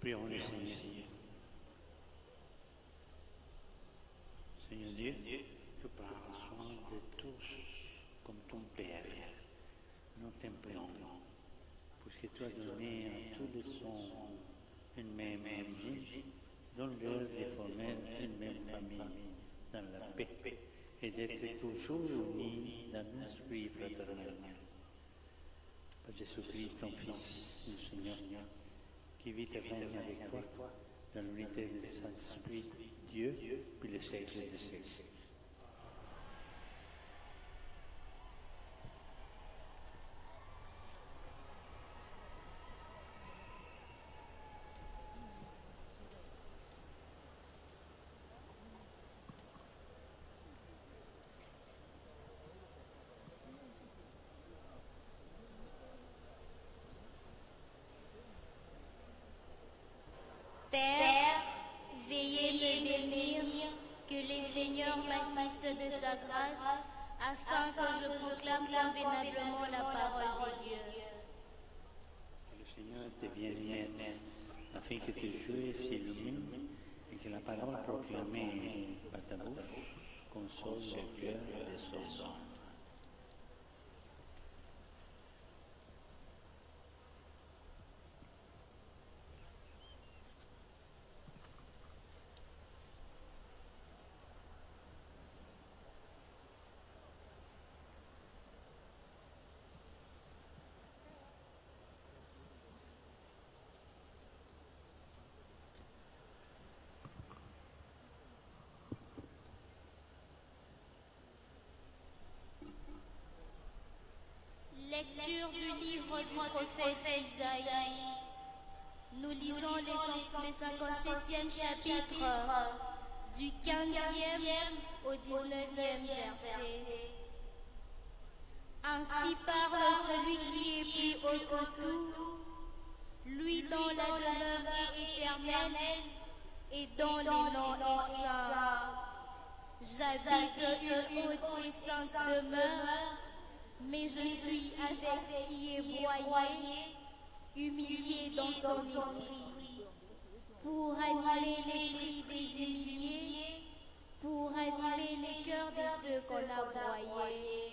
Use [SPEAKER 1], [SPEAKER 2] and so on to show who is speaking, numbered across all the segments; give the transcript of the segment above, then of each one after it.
[SPEAKER 1] Prions le Seigneur. Seigneur Dieu, tu prends soin de tous comme ton Père. Nous t'implorons, puisque tu as donné à tous les hommes une même origine, donne-leur de former une même famille dans la paix et d'être toujours unis dans l'esprit fraternel. Par Jésus-Christ, ton Fils, le Seigneur, qui vit et règne avec toi dans l'unité du Saint-Esprit, Dieu, puis les siècles des siècles.
[SPEAKER 2] Père, veillez me bénir, que les seigneurs m'assistent de sa grâce, afin que je proclame convenablement la parole de Dieu.
[SPEAKER 1] Que le Seigneur devienne net, afin que tes yeux s'illuminent et que la parole proclamée par ta bouche console le cœur des son hommes.
[SPEAKER 2] Lecture du livre du prophète Isaïe. Nous lisons le 57e chapitre, du 15e au 19e verset. Ainsi parle celui qui est plus haut que tout, lui dont la demeure est éternelle et dont les noms est saint. J'habite une haute et sainte demeure, mais je suis avec qui est broyé, humilié dans son esprit, pour animer l'esprit des humiliés, pour animer les cœurs de ceux qu'on a broyés.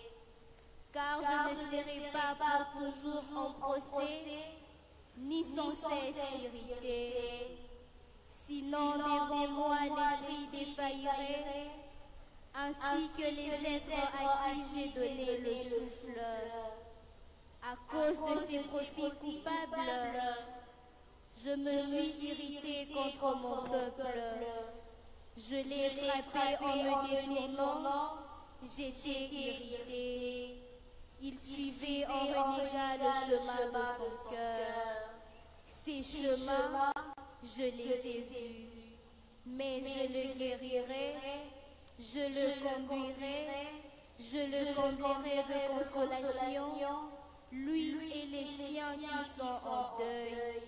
[SPEAKER 2] Car je ne serai pas pour toujours en procès, ni sans cesse irrité. Sinon devant moi l'esprit défaillirait, ainsi que les êtres à qui j'ai donné le souffle. À cause de ces profits coupables, je me suis irrité contre mon peuple. Je l'ai frappé en me détournant, j'étais irrité. Il suivait en renégat le chemin de son cœur. Ces chemins, je les ai vus, mais je le guérirai. Je le conduirai de consolation, lui et les siens qui sont en deuil.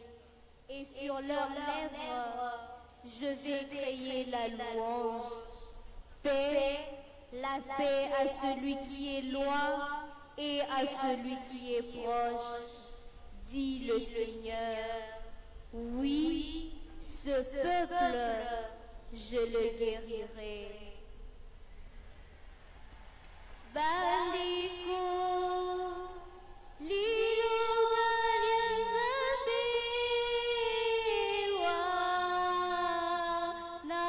[SPEAKER 2] Et sur leurs lèvres, je vais crier la louange. Paix, la paix à celui qui est loin et à celui qui est proche, dit le Seigneur. Oui, ce peuple, je le guérirai. Baliku lilu kalian sebewa na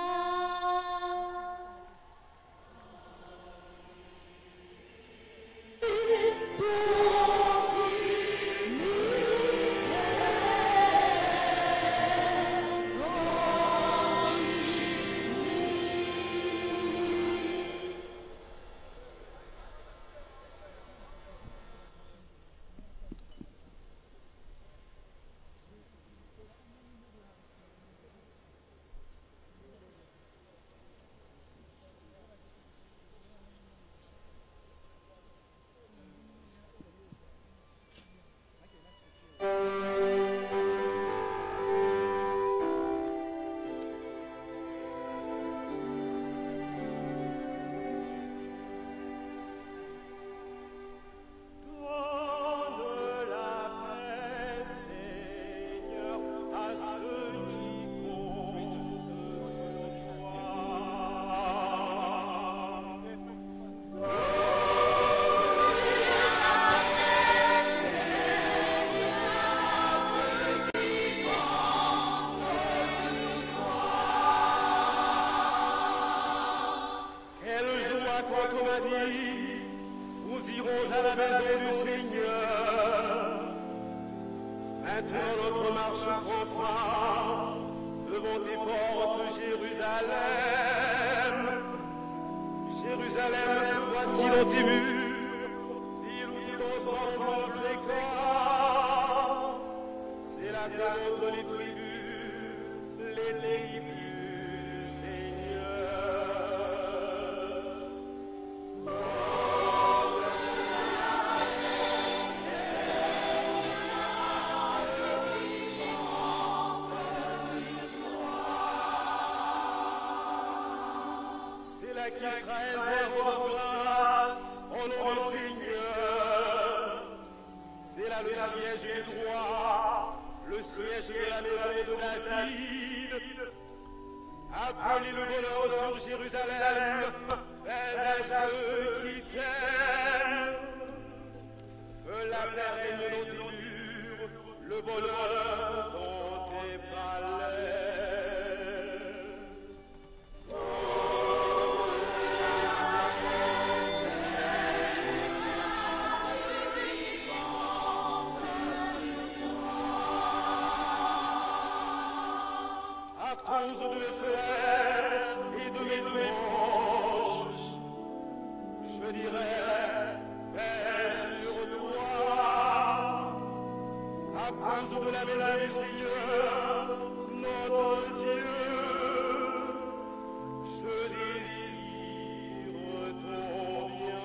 [SPEAKER 3] l'autre m'a dit, nous irons à la maison du Seigneur. Maintenant notre marche prend fin devant tes portes, Jérusalem. Jérusalem, te voici dans tes murs, ville où tout ensemble fréquent. C'est là que montrent les tribus du Seigneur. C'est là qu'Israël doit rendre grâce au nom du Seigneur. C'est là le siège du droit, le siège de la maison de David. Appelez le bonheur sur Jérusalem, fais à ceux qui t'aiment. Que la terre règne dans tes murs, le bonheur dans tes palais. À cause de mes frères et de mes proches, je dirais, paix sur toi. À cause de la maison du Seigneur, notre Dieu, je désire ton bien.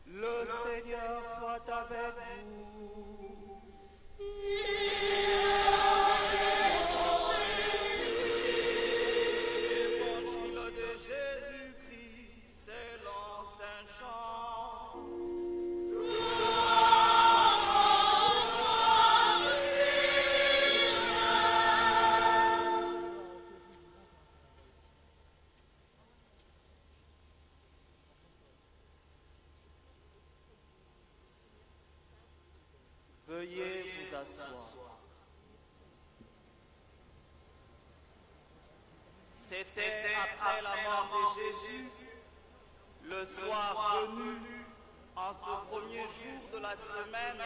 [SPEAKER 4] Le Seigneur soit avec vous.
[SPEAKER 3] s'asseoir. C'était après la mort de Jésus, le soir venu, en ce premier jour de la semaine,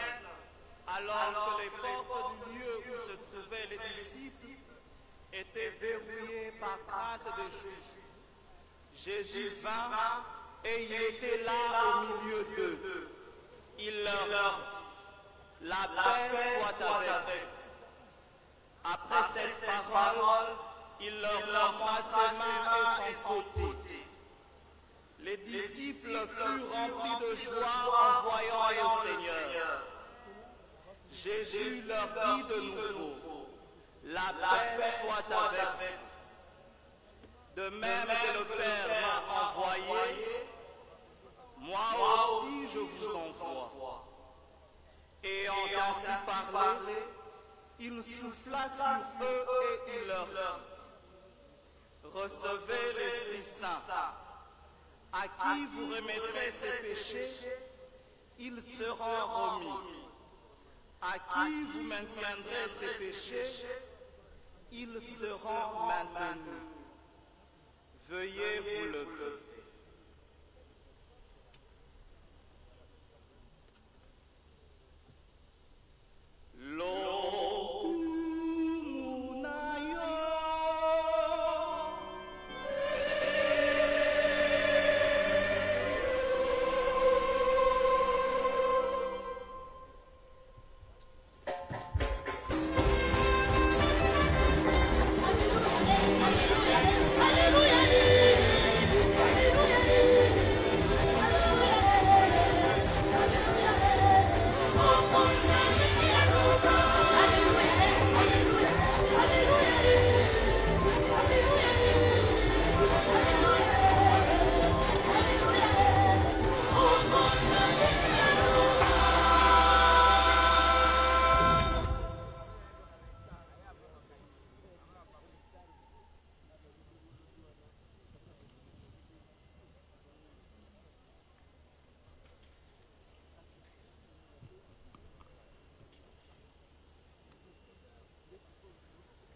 [SPEAKER 3] alors que les portes du lieu où se trouvaient les disciples étaient verrouillées par crainte de Juifs. Jésus vint et il était là au milieu d'eux. Il leur dit, la paix soit avec vous. Après cette parole, il leur montra ses mains et son côté. Les disciples furent remplis de joie en voyant le Seigneur. Jésus leur dit de nouveau, la paix soit avec vous. De même que le Père m'a envoyé, moi aussi je vous envoie. Ayant ainsi parlé, il souffla sur eux et il leur dit, recevez l'Esprit Saint. À qui vous remettrez ces péchés, ils seront remis. À qui vous maintiendrez ces péchés, ils seront maintenus. Veuillez vous lever.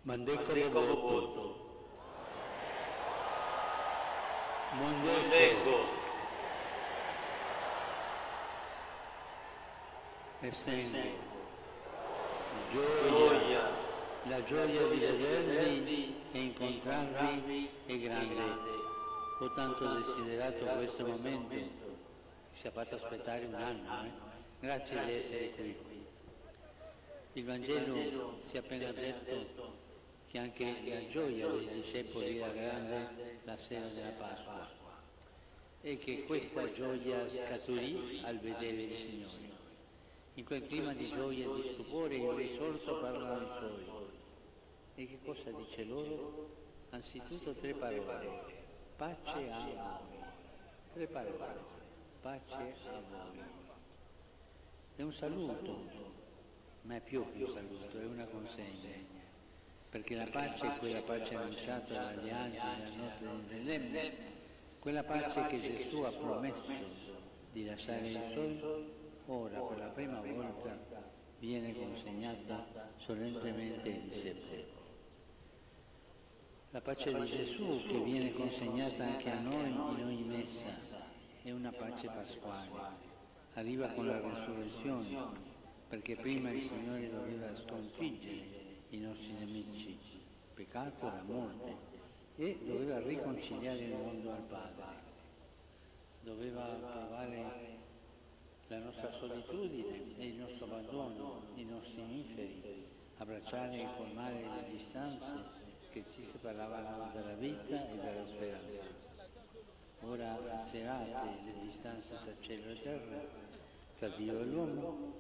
[SPEAKER 1] Mandeko Mondeko essendo gioia, la gioia di vedervi e incontrarvi è grande. Ho tanto desiderato questo momento che ci ha fatto aspettare un anno. Grazie di essere qui. Il Vangelo si è appena detto che anche la gioia dei discepoli era grande la sera della Pasqua e che questa gioia scaturì al vedere il Signore. In quel clima di gioia e di stupore il risorto parla ai Suoi. E che cosa dice loro? Anzitutto 3 parole. Pace a voi. 3 parole. Pace a voi. È un saluto, ma è più che un saluto, è una consegna. Perché la pace è quella pace annunciata dagli angeli la notte di Betlemme, quella pace che Gesù ha promesso di lasciare ai Suoi, ora per la prima volta viene consegnata solennemente ai discepoli. La pace di Gesù che viene consegnata anche a noi in ogni messa è una pace pasquale, arriva con la resurrezione, perché prima il Signore doveva sconfiggere i nostri nemici, peccato e la morte, e doveva riconciliare il mondo al Padre, doveva provare la nostra solitudine e il nostro abbandono, i nostri inferi, abbracciare e colmare le distanze che ci separavano dalla vita e dalla speranza. Ora serate le distanze tra cielo e terra, tra Dio e l'uomo,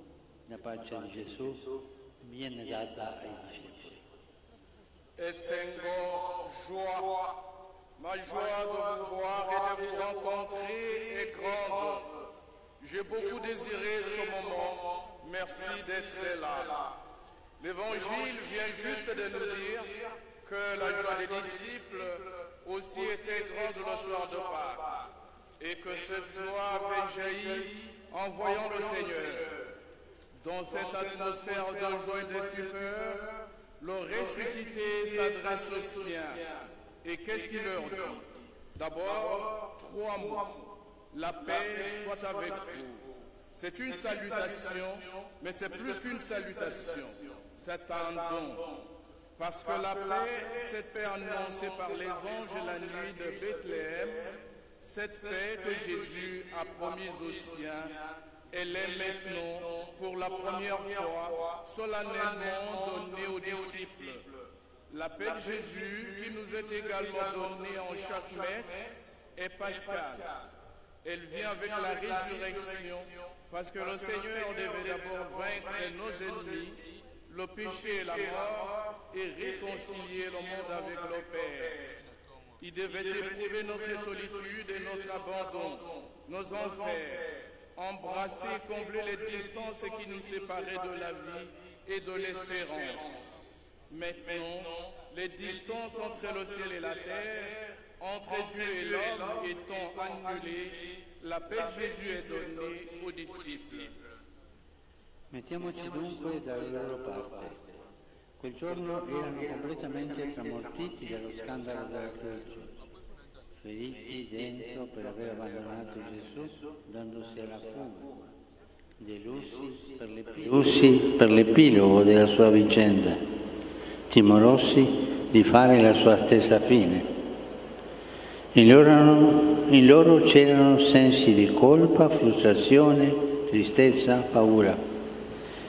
[SPEAKER 1] la pace di Gesù viene data ai discepoli.
[SPEAKER 3] Essendo joie, ma joie de vous voir et de vous rencontrer est grande. J'ai beaucoup désiré ce moment. Merci d'être là. L'Évangile vient juste de nous dire que la joie des disciples aussi était grande le soir de Pâques et que cette joie avait jailli en voyant le Seigneur. Dans cette atmosphère de joie et de stupeur, le ressuscité s'adresse aux siens. Et qu'est-ce qu'il leur dit? D'abord, 3 mots. La paix soit avec vous. C'est une salutation, mais c'est plus qu'une salutation. C'est un don. Parce que la paix, cette paix annoncée par les anges la nuit de Bethléem, cette paix que Jésus a promise aux siens, elle est maintenant, pour la première fois, solennellement donnée aux disciples. La paix de Jésus, qui nous est également donnée en chaque messe, est pascale. Elle vient avec la résurrection, parce que le Seigneur devait d'abord vaincre nos ennemis, le péché et la mort, et réconcilier le monde avec le Père. Il devait éprouver notre solitude et notre abandon, nos enfers, embrasser et combler les distances qui nous séparaient de la vie et de l'espérance. Maintenant, les distances entre le ciel et la terre, entre Dieu et l'homme étant annulées, la paix de Jésus est donnée aux disciples.
[SPEAKER 1] Mettiamoci dunque dalla loro parte. Quel giorno erano completamente tramortiti dallo scandalo della croce, feriti dentro per aver abbandonato Gesù dandosi alla fuga, delusi per l'epilogo della sua vicenda, timorosi di fare la sua stessa fine. In loro c'erano sensi di colpa, frustrazione, tristezza, paura.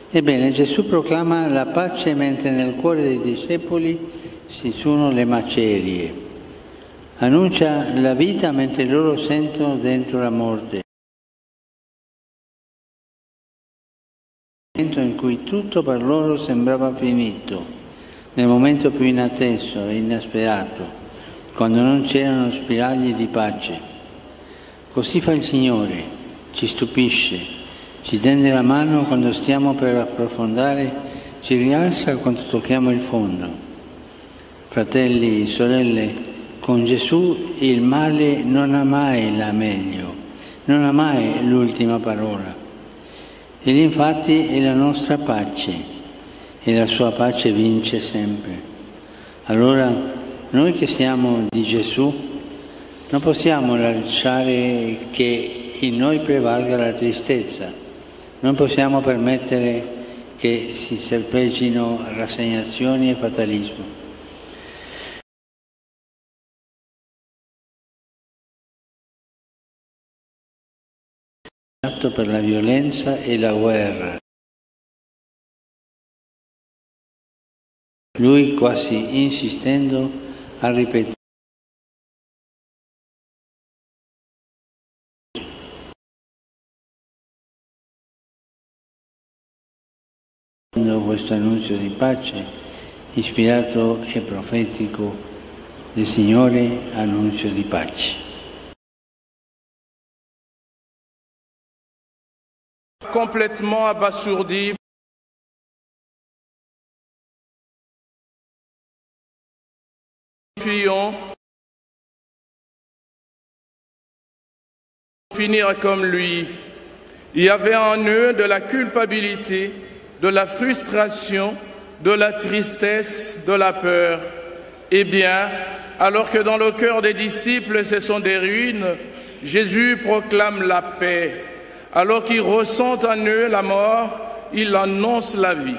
[SPEAKER 1] Ebbene, Gesù proclama la pace mentre nel cuore dei discepoli si sono le macerie. Annuncia la vita mentre loro sentono dentro la morte. Nel momento in cui tutto per loro sembrava finito, nel momento più inatteso e inesperato, quando non c'erano spiragli di pace. Così fa il Signore, ci stupisce, ci tende la mano quando stiamo per approfondire, ci rialza quando tocchiamo il fondo. Fratelli, sorelle, con Gesù il male non ha mai la meglio, non ha mai l'ultima parola. Egli infatti è la nostra pace e la sua pace vince sempre. Allora, noi che siamo di Gesù non possiamo lasciare che in noi prevalga la tristezza, non possiamo permettere che si serpeggino rassegnazioni e fatalismo. Per la violenza e la guerra. Lui, quasi insistendo, ha ripetuto questo annuncio di pace, ispirato e profetico del Signore, annuncio di pace.
[SPEAKER 3] Complètement abasourdi. Finir comme lui. Il y avait en eux de la culpabilité, de la frustration, de la tristesse, de la peur. Eh bien, alors que dans le cœur des disciples ce sont des ruines, Jésus proclame la paix. Alors qu'ils ressentent en eux la mort, il annonce la vie.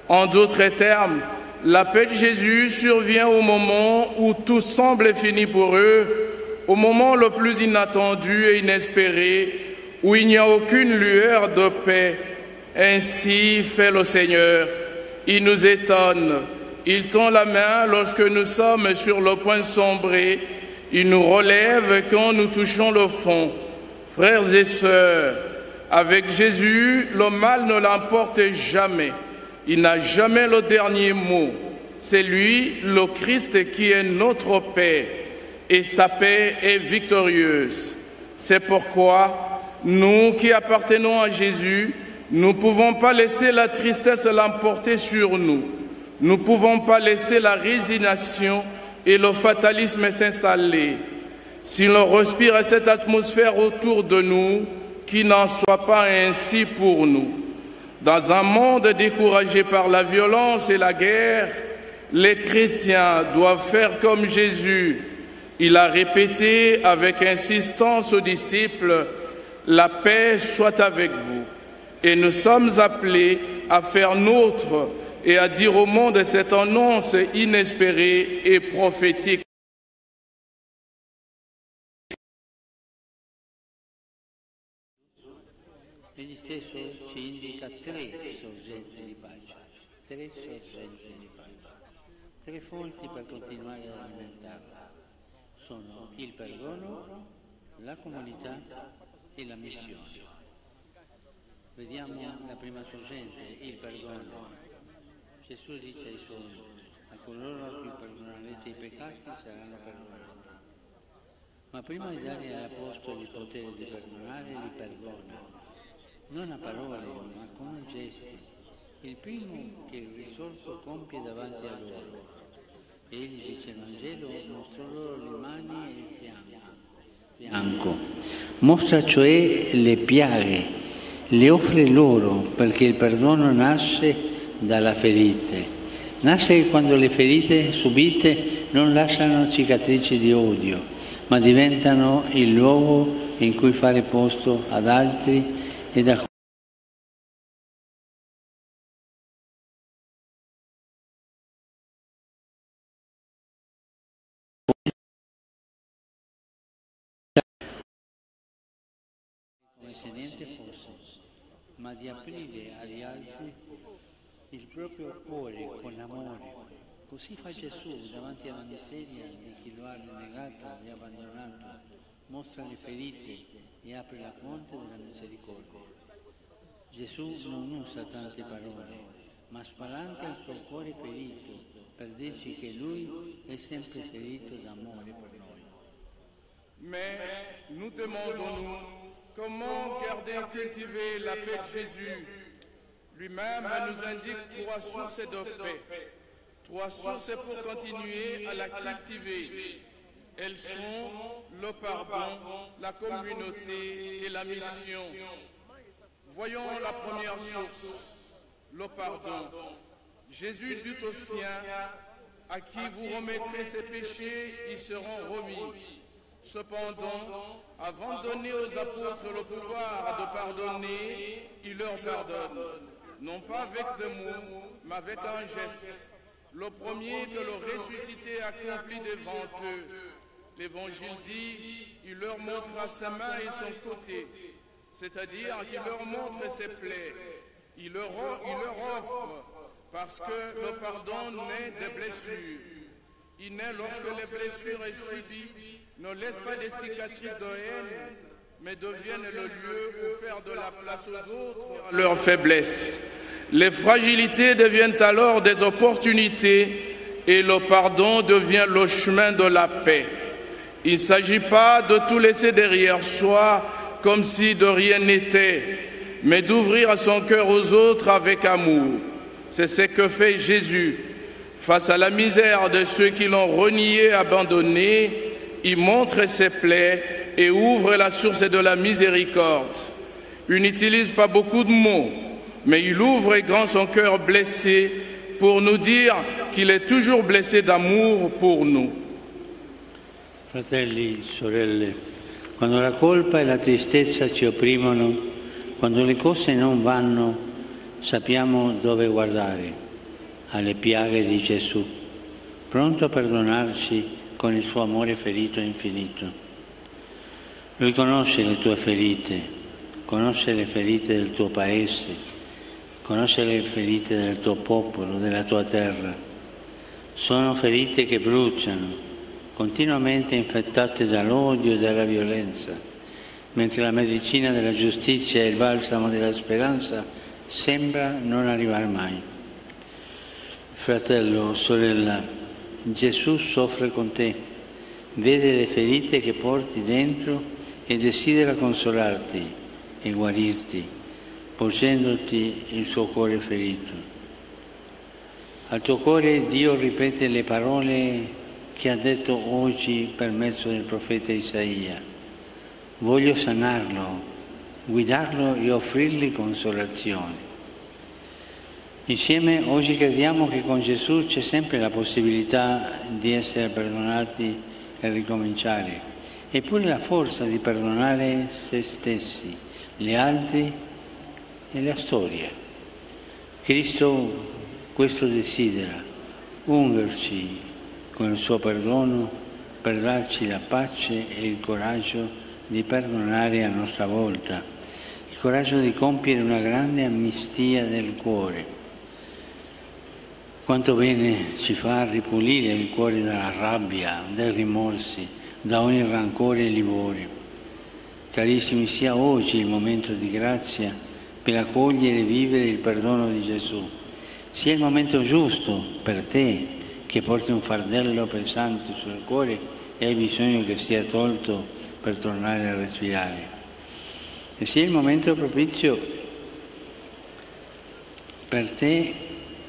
[SPEAKER 3] En d'autres termes, la paix de Jésus survient au moment où tout semble fini pour eux, au moment le plus inattendu et inespéré, où il n'y a aucune lueur de paix. Ainsi fait le Seigneur. Il nous étonne. Il tend la main lorsque nous sommes sur le point de sombrer. Il nous relève quand nous touchons le fond. Frères et sœurs, avec Jésus, le mal ne l'emporte jamais. Il n'a jamais le dernier mot. C'est lui, le Christ, qui est notre paix. Et sa paix est victorieuse. C'est pourquoi, nous qui appartenons à Jésus, nous ne pouvons pas laisser la tristesse l'emporter sur nous. Nous ne pouvons pas laisser la résignation et le fatalisme s'installer. Si l'on respire cette atmosphère autour de nous, qu'il n'en soit pas ainsi pour nous.
[SPEAKER 4] Dans un monde découragé par la violence et la guerre, les chrétiens doivent faire comme Jésus. Il a répété avec insistance aux disciples, « La paix soit avec vous ». Et nous sommes appelés à faire nôtre et à dire au monde cette annonce inespérée et prophétique.
[SPEAKER 1] Egli stesso ci indica tre sorgenti di pace, tre fonti per continuare ad alimentarla. Sono il perdono, la comunità e la missione. Vediamo la prima sorgente, il perdono. Gesù dice ai suoi, a coloro a cui perdonerete i peccati saranno perdonati. Ma prima di dare agli apostoli il potere di perdonare, li perdona. Non a parole, ma con gesti. Il primo che il risorto compie davanti a loro. Egli, dice il Vangelo, mostrò loro le mani e il fianco. Mostra cioè le piaghe, le offre loro perché il perdono nasce dalla ferite. Nasce quando le ferite subite non lasciano cicatrici di odio, ma diventano il luogo in cui fare posto ad altri e da come se niente fosse, ma di aprire agli altri il proprio cuore con l'amore. Così fa Gesù davanti alla miseria di chi lo ha rinnegato e abbandonato, mostra le ferite e apre la fonte della misericordia. Gesù non usa tante parole, ma spalanca il suo cuore ferito per dirci che Lui è sempre ferito d'amore per noi.
[SPEAKER 4] Mais nous demandons-nous comment garder et cultiver la paix de Jésus. Lui-même nous indique trois sources de paix, trois sources pour continuer à la cultiver. Elles sont le pardon, la communauté et la mission. Voyons la première source, le pardon. Jésus dit aux siens, à qui vous remettrez ses péchés, ils seront remis. Cependant, avant de donner aux apôtres le pouvoir de pardonner, il leur pardonne, non pas avec des mots, mais avec un geste. Le premier que le ressuscité accomplit devant eux. L'Évangile dit, il leur montra sa main et son côté, c'est-à-dire qu'il leur montre ses plaies. Il leur offre, parce que le pardon naît des blessures. Il naît lorsque les blessures subies ne laissent pas des cicatrices de haine, mais deviennent le lieu où faire de la place aux autres,
[SPEAKER 5] leurs faiblesses. Les fragilités deviennent alors des opportunités et le pardon devient le chemin de la paix. Il ne s'agit pas de tout laisser derrière soi comme si de rien n'était, mais d'ouvrir son cœur aux autres avec amour. C'est ce que fait Jésus. Face à la misère de ceux qui l'ont renié, abandonné, il montre ses plaies et ouvre la source de la miséricorde. Il n'utilise pas beaucoup de mots, mais il ouvre grand son cœur blessé pour nous dire qu'il est toujours blessé d'amour pour nous.
[SPEAKER 1] Fratelli, sorelle, quando la colpa e la tristezza ci opprimono, quando le cose non vanno, sappiamo dove guardare, alle piaghe di Gesù, pronto a perdonarci con il suo amore ferito e infinito. Lui conosce le tue ferite, conosce le ferite del tuo paese, conosce le ferite del tuo popolo, della tua terra. Sono ferite che bruciano, continuamente infettate dall'odio e dalla violenza, mentre la medicina della giustizia e il balsamo della speranza sembra non arrivare mai. Fratello, sorella, Gesù soffre con te, vede le ferite che porti dentro e desidera consolarti e guarirti, porgendoti il suo cuore ferito. Al tuo cuore Dio ripete le parole che ha detto oggi per mezzo del profeta Isaia. Voglio sanarlo, guidarlo e offrirgli consolazione. Insieme oggi crediamo che con Gesù c'è sempre la possibilità di essere perdonati e ricominciare, e pure la forza di perdonare se stessi, gli altri e la storia. Cristo questo desidera, ungerci con il suo perdono per darci la pace e il coraggio di perdonare a nostra volta, il coraggio di compiere una grande amnistia del cuore. Quanto bene ci fa ripulire il cuore dalla rabbia, dai rimorsi, da ogni rancore e livore. Carissimi, sia oggi il momento di grazia per accogliere e vivere il perdono di Gesù. Sia il momento giusto per te che porti un fardello pesante sul cuore e hai bisogno che sia tolto per tornare a respirare. E sia il momento propizio per te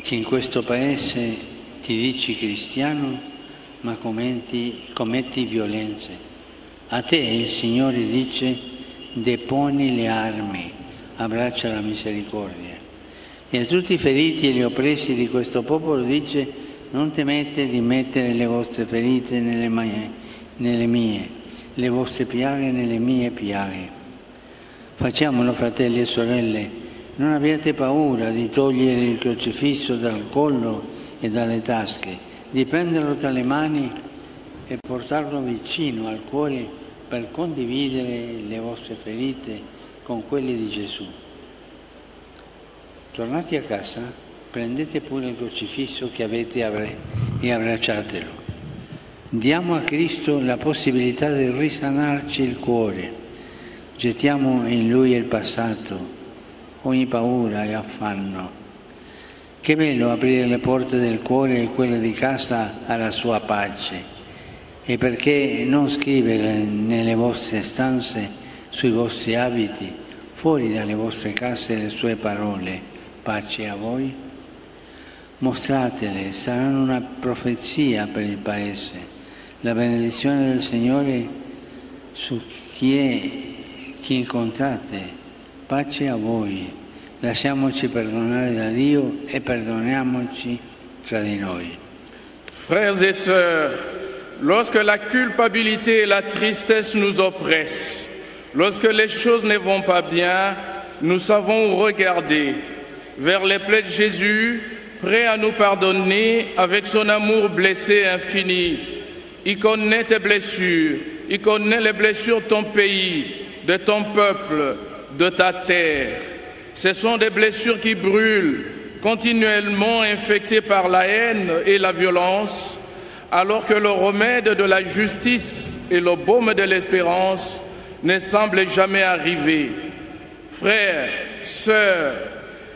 [SPEAKER 1] che in questo paese ti dici cristiano ma commetti violenze. A te il Signore dice: deponi le armi, abbraccia la misericordia. E a tutti i feriti e gli oppressi di questo popolo dice: non temete di mettere le vostre ferite nelle mie, le vostre piaghe nelle mie piaghe. Facciamolo, fratelli e sorelle. Non abbiate paura di togliere il crocifisso dal collo e dalle tasche, di prenderlo tra le mani e portarlo vicino al cuore per condividere le vostre ferite con quelle di Gesù. Tornati a casa, prendete pure il crocifisso che avete e abbracciatelo. Diamo a Cristo la possibilità di risanarci il cuore. Gettiamo in Lui il passato, ogni paura e affanno. Che bello aprire le porte del cuore e quelle di casa alla sua pace. E perché non scrivere nelle vostre stanze, sui vostri abiti, fuori dalle vostre case le sue parole: pace a voi? Mostratele, saranno una profezia per il Paese. La benedizione del Signore su chi incontrate. Pace a voi, lasciamoci perdonare da Dio e perdoniamoci tra di noi.
[SPEAKER 5] Frères et sœurs, lorsque la culpabilité et la tristesse nous oppressent, lorsque les choses ne vont pas bien, nous savons où regarder, vers les plaies de Jésus, prêt à nous pardonner avec son amour blessé et infini. Il connaît tes blessures, il connaît les blessures de ton pays, de ton peuple, de ta terre. Ce sont des blessures qui brûlent, continuellement infectées par la haine et la violence, alors que le remède de la justice et le baume de l'espérance ne semblent jamais arriver. Frères, sœurs,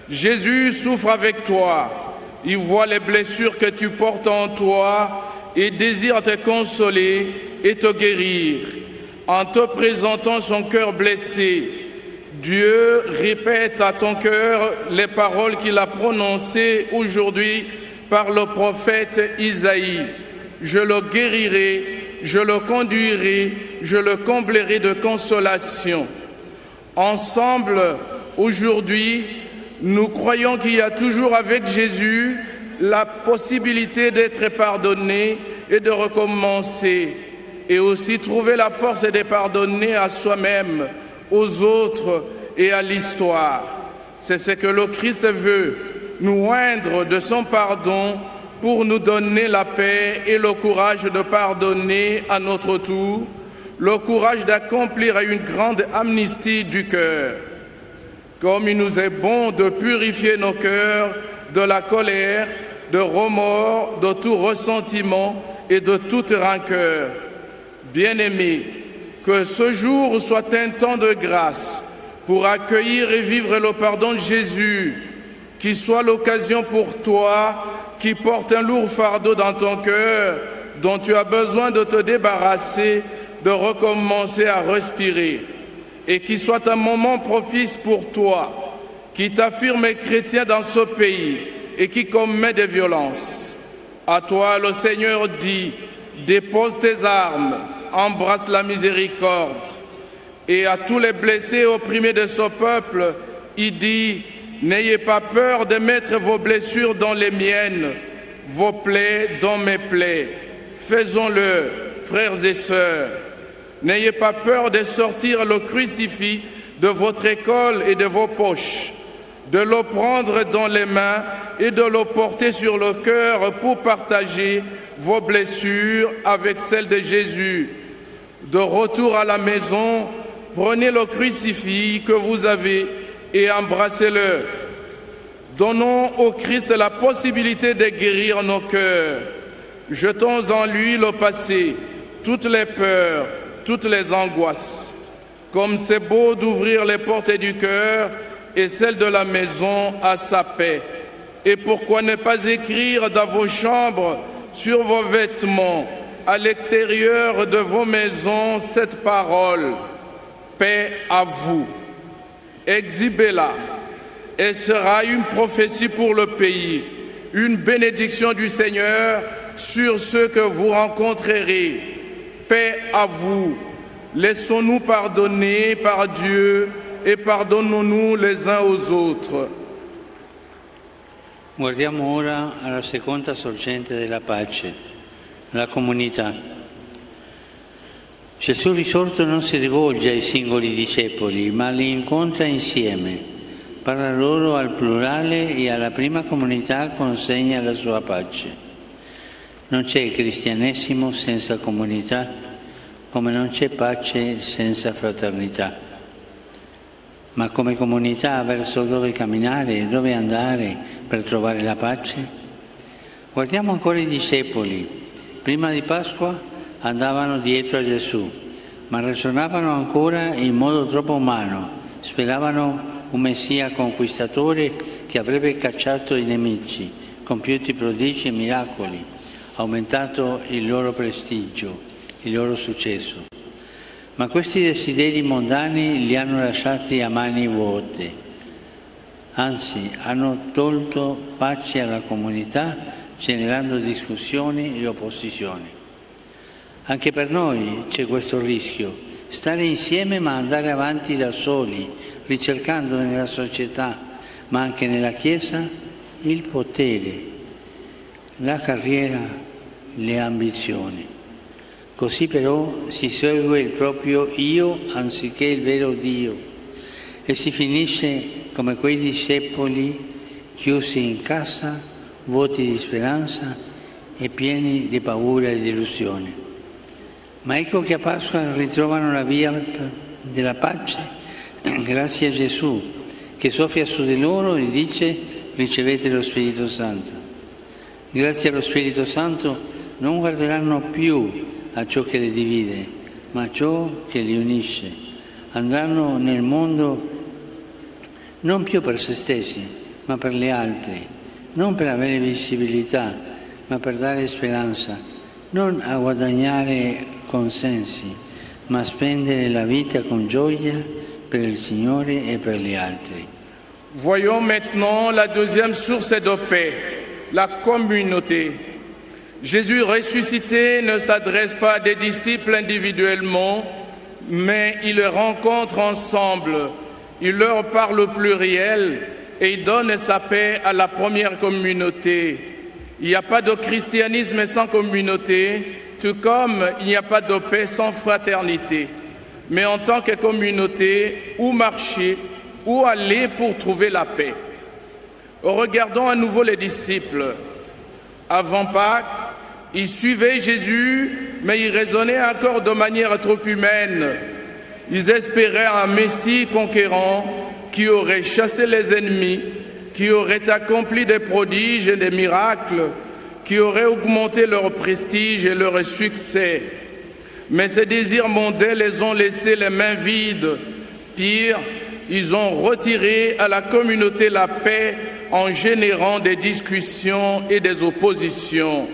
[SPEAKER 5] Jésus souffre avec toi. Il voit les blessures que tu portes en toi et désire te consoler et te guérir. En te présentant son cœur blessé, Dieu répète à ton cœur les paroles qu'il a prononcées aujourd'hui par le prophète Isaïe. Je le guérirai, je le conduirai, je le comblerai de consolation. Ensemble, aujourd'hui, nous croyons qu'il y a toujours avec Jésus la possibilité d'être pardonné et de recommencer, et aussi trouver la force de pardonner à soi-même, aux autres et à l'histoire. C'est ce que le Christ veut, nous oindre de son pardon pour nous donner la paix et le courage de pardonner à notre tour, le courage d'accomplir une grande amnistie du cœur. Comme il nous est bon de purifier nos cœurs de la colère, de remords, de tout ressentiment et de toute rancœur. Bien-aimés, que ce jour soit un temps de grâce pour accueillir et vivre le pardon de Jésus, qu'il soit l'occasion pour toi qui porte un lourd fardeau dans ton cœur, dont tu as besoin de te débarrasser, de recommencer à respirer, et qu'il soit un moment propice pour toi, qui t'affirme chrétien dans ce pays et qui commet des violences. À toi, le Seigneur dit, dépose tes armes, embrasse la miséricorde. Et à tous les blessés et opprimés de ce peuple, il dit, n'ayez pas peur de mettre vos blessures dans les miennes, vos plaies dans mes plaies. Faisons-le, frères et sœurs. N'ayez pas peur de sortir le crucifix de votre école et de vos poches, de le prendre dans les mains et de le porter sur le cœur pour partager vos blessures avec celles de Jésus. De retour à la maison, prenez le crucifix que vous avez et embrassez-le. Donnons au Christ la possibilité de guérir nos cœurs. Jetons en lui le passé, toutes les peurs, toutes les angoisses. Comme c'est beau d'ouvrir les portes du cœur et celles de la maison à sa paix. Et pourquoi ne pas écrire dans vos chambres, sur vos vêtements, à l'extérieur de vos maisons, cette parole, paix à vous. Exhibez-la, et sera une prophétie pour le pays, une bénédiction du Seigneur sur ceux que vous rencontrerez. Paix à vous. Laissons-nous pardonner par Dieu e pardonnons-nous les uns aux autres.
[SPEAKER 1] Guardiamo ora alla seconda sorgente della pace, la comunità. Gesù risorto non si rivolge ai singoli discepoli, ma li incontra insieme. Parla loro al plurale e alla prima comunità consegna la sua pace. Non c'è cristianesimo senza comunità, come non c'è pace senza fraternità. Ma come comunità verso dove camminare e dove andare per trovare la pace? Guardiamo ancora i discepoli. Prima di Pasqua andavano dietro a Gesù, ma ragionavano ancora in modo troppo umano. Speravano un Messia conquistatore che avrebbe cacciato i nemici, compiuto prodigi e miracoli, aumentato il loro prestigio, il loro successo. Ma questi desideri mondani li hanno lasciati a mani vuote, anzi hanno tolto pace alla comunità, generando discussioni e opposizioni. Anche per noi c'è questo rischio, stare insieme ma andare avanti da soli, ricercando nella società, ma anche nella Chiesa, il potere, la carriera, le ambizioni. Così però si segue il proprio io anziché il vero Dio e si finisce come quei discepoli chiusi in casa, vuoti di speranza e pieni di paura e di illusione. Ma ecco che a Pasqua ritrovano la via della pace grazie a Gesù che soffia su di loro e dice: ricevete lo Spirito Santo. Grazie allo Spirito Santo non guarderanno più a ciò che li divide, ma a ciò che li unisce. Andranno nel mondo non più per se stessi, ma per gli altri, non per avere visibilità, ma per dare speranza, non a guadagnare consensi, ma a spendere la vita con gioia per il Signore e per gli altri.
[SPEAKER 5] Voyons maintenant la deuxième source de paix, la communauté. Jésus ressuscité ne s'adresse pas à des disciples individuellement, mais il les rencontre ensemble. Il leur parle au pluriel et il donne sa paix à la première communauté. Il n'y a pas de christianisme sans communauté, tout comme il n'y a pas de paix sans fraternité. Mais en tant que communauté, où marcher, où aller pour trouver la paix? Regardons à nouveau les disciples. Avant Pâques, ils suivaient Jésus, mais ils raisonnaient encore de manière trop humaine. Ils espéraient un Messie conquérant qui aurait chassé les ennemis, qui aurait accompli des prodiges et des miracles, qui aurait augmenté leur prestige et leur succès. Mais ces désirs mondains les ont laissés les mains vides. Pire, ils ont retiré à la communauté la paix en générant des discussions et des oppositions.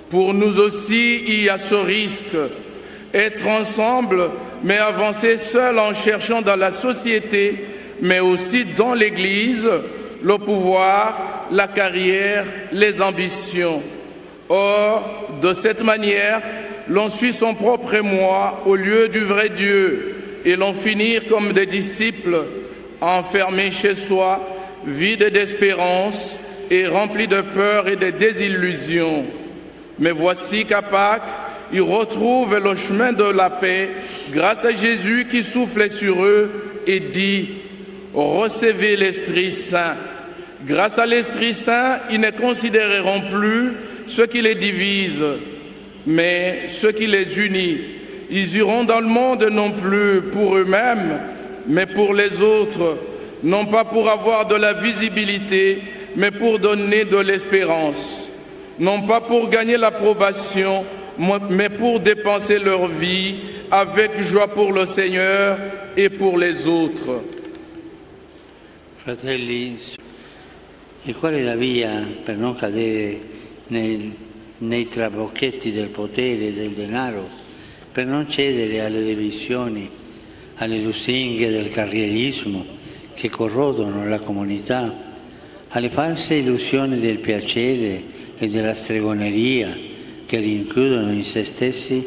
[SPEAKER 5] Pour nous aussi, il y a ce risque. Être ensemble, mais avancer seul en cherchant dans la société, mais aussi dans l'Église, le pouvoir, la carrière, les ambitions. Or, de cette manière, l'on suit son propre moi au lieu du vrai Dieu et l'on finit comme des disciples, enfermés chez soi, vide d'espérance et rempli de peur et de désillusions. Mais voici qu'à Pâques, ils retrouvent le chemin de la paix grâce à Jésus qui souffle sur eux et dit « Recevez l'Esprit Saint ». Grâce à l'Esprit Saint, ils ne considéreront plus ce qui les divise, mais ce qui les unit. Ils iront dans le monde non plus pour eux-mêmes, mais pour les autres, non pas pour avoir de la visibilité, mais pour donner de l'espérance, non pas pour gagner l'approbation, mais pour dépenser leur vie avec joie pour le Seigneur et pour les autres.
[SPEAKER 1] Fratelli, e qual è la via per non cadere nei trabocchetti del potere e del denaro, per non cedere alle divisioni, alle lusinghe del carrierismo che corrodono la comunità, alle false illusioni del piacere e della stregoneria che rinchiudono in se stessi?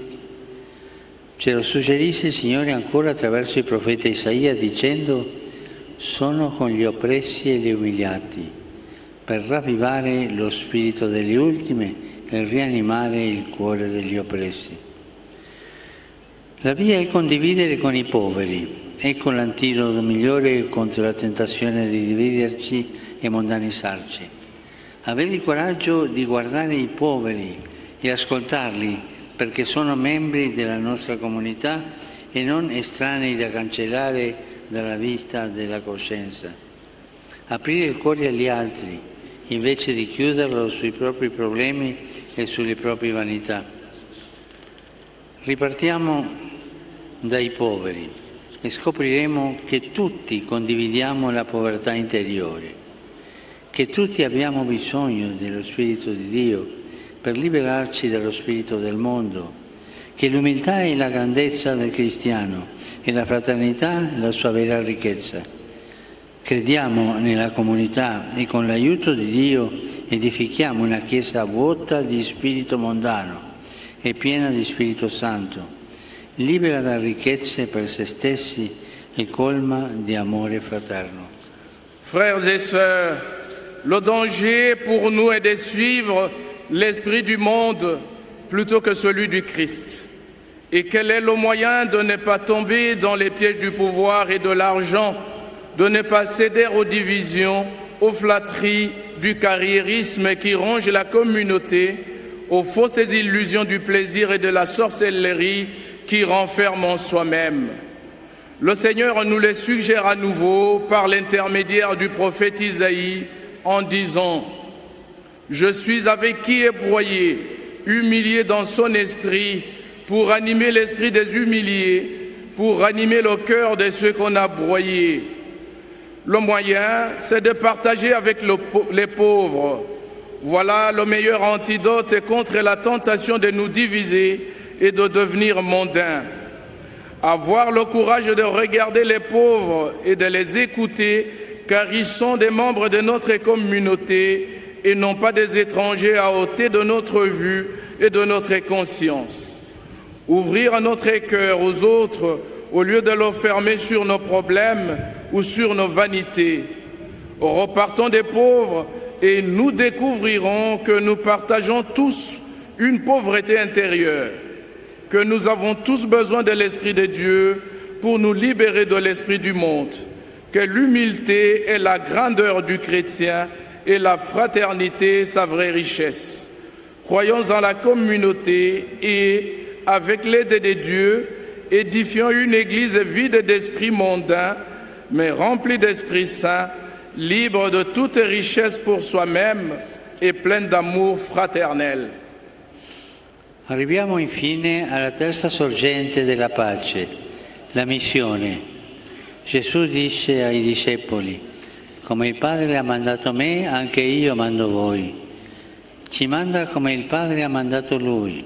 [SPEAKER 1] Ce lo suggerisce il Signore ancora attraverso il profeta Isaia dicendo: sono con gli oppressi e gli umiliati, per ravvivare lo spirito delle ultime e rianimare il cuore degli oppressi. La via è condividere con i poveri, ecco l'antidoto migliore contro la tentazione di dividerci e mondanizzarci. Avere il coraggio di guardare i poveri e ascoltarli perché sono membri della nostra comunità e non estranei da cancellare dalla vista della coscienza. Aprire il cuore agli altri invece di chiuderlo sui propri problemi e sulle proprie vanità. Ripartiamo dai poveri e scopriremo che tutti condividiamo la povertà interiore, che tutti abbiamo bisogno dello Spirito di Dio per liberarci dallo spirito del mondo, che l'umiltà è la grandezza del cristiano e la fraternità la sua vera ricchezza. Crediamo nella comunità e con l'aiuto di Dio edifichiamo una Chiesa vuota di spirito mondano e piena di Spirito Santo, libera da ricchezze per se stessi e colma di amore fraterno.
[SPEAKER 5] Frères et sœurs, le danger pour nous est de suivre l'esprit du monde plutôt que celui du Christ. Et quel est le moyen de ne pas tomber dans les pièges du pouvoir et de l'argent, de ne pas céder aux divisions, aux flatteries du carriérisme qui ronge la communauté, aux fausses illusions du plaisir et de la sorcellerie qui renferment en soi-même. Le Seigneur nous les suggère à nouveau par l'intermédiaire du prophète Isaïe en disant « Je suis avec qui est broyé, humilié dans son esprit, pour animer l'esprit des humiliés, pour animer le cœur de ceux qu'on a broyés. » Le moyen, c'est de partager avec les pauvres. Voilà le meilleur antidote contre la tentation de nous diviser et de devenir mondains. Avoir le courage de regarder les pauvres et de les écouter, car ils sont des membres de notre communauté et non pas des étrangers à ôter de notre vue et de notre conscience. Ouvrir notre cœur aux autres au lieu de le fermer sur nos problèmes ou sur nos vanités. Repartons des pauvres et nous découvrirons que nous partageons tous une pauvreté intérieure, que nous avons tous besoin de l'Esprit de Dieu pour nous libérer de l'esprit du monde, que l'humilité est la grandeur du chrétien et la fraternité sa vraie richesse. Croyons en la communauté et, avec l'aide de Dieu, édifions une église vide d'esprit mondain, mais remplie d'Esprit Saint, libre de toute richesse pour soi-même et pleine d'amour fraternel.
[SPEAKER 1] Arriviamo infine alla terza sorgente della pace, la missione. Gesù dice ai discepoli: come il Padre ha mandato me, anche io mando voi. Ci manda come il Padre ha mandato Lui,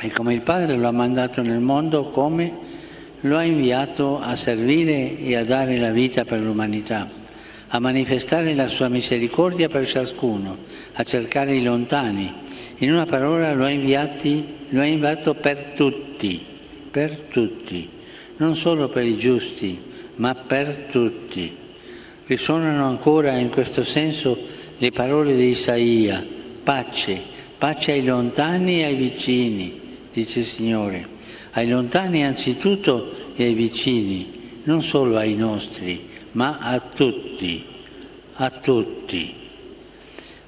[SPEAKER 1] e come il Padre lo ha mandato nel mondo, come lo ha inviato a servire e a dare la vita per l'umanità, a manifestare la sua misericordia per ciascuno, a cercare i lontani. In una parola lo ha inviato per tutti, non solo per i giusti, ma per tutti. Risuonano ancora in questo senso le parole di Isaia: pace, pace ai lontani e ai vicini, dice il Signore. Ai lontani anzitutto e ai vicini, non solo ai nostri, ma a tutti, a tutti.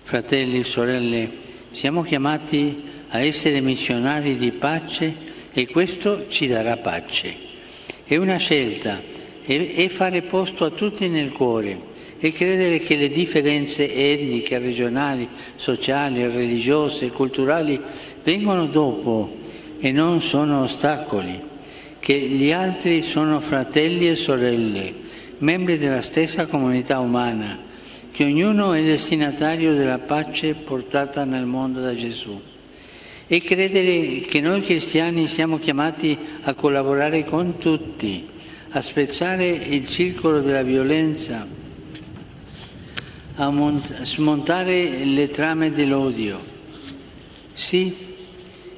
[SPEAKER 1] Fratelli e sorelle, siamo chiamati a essere missionari di pace e questo ci darà pace. È una scelta, è fare posto a tutti nel cuore e credere che le differenze etniche, regionali, sociali, religiose e culturali vengono dopo e non sono ostacoli, che gli altri sono fratelli e sorelle, membri della stessa comunità umana, che ognuno è destinatario della pace portata nel mondo da Gesù. E credere che noi cristiani siamo chiamati a collaborare con tutti, a spezzare il circolo della violenza, a smontare le trame dell'odio. Sì,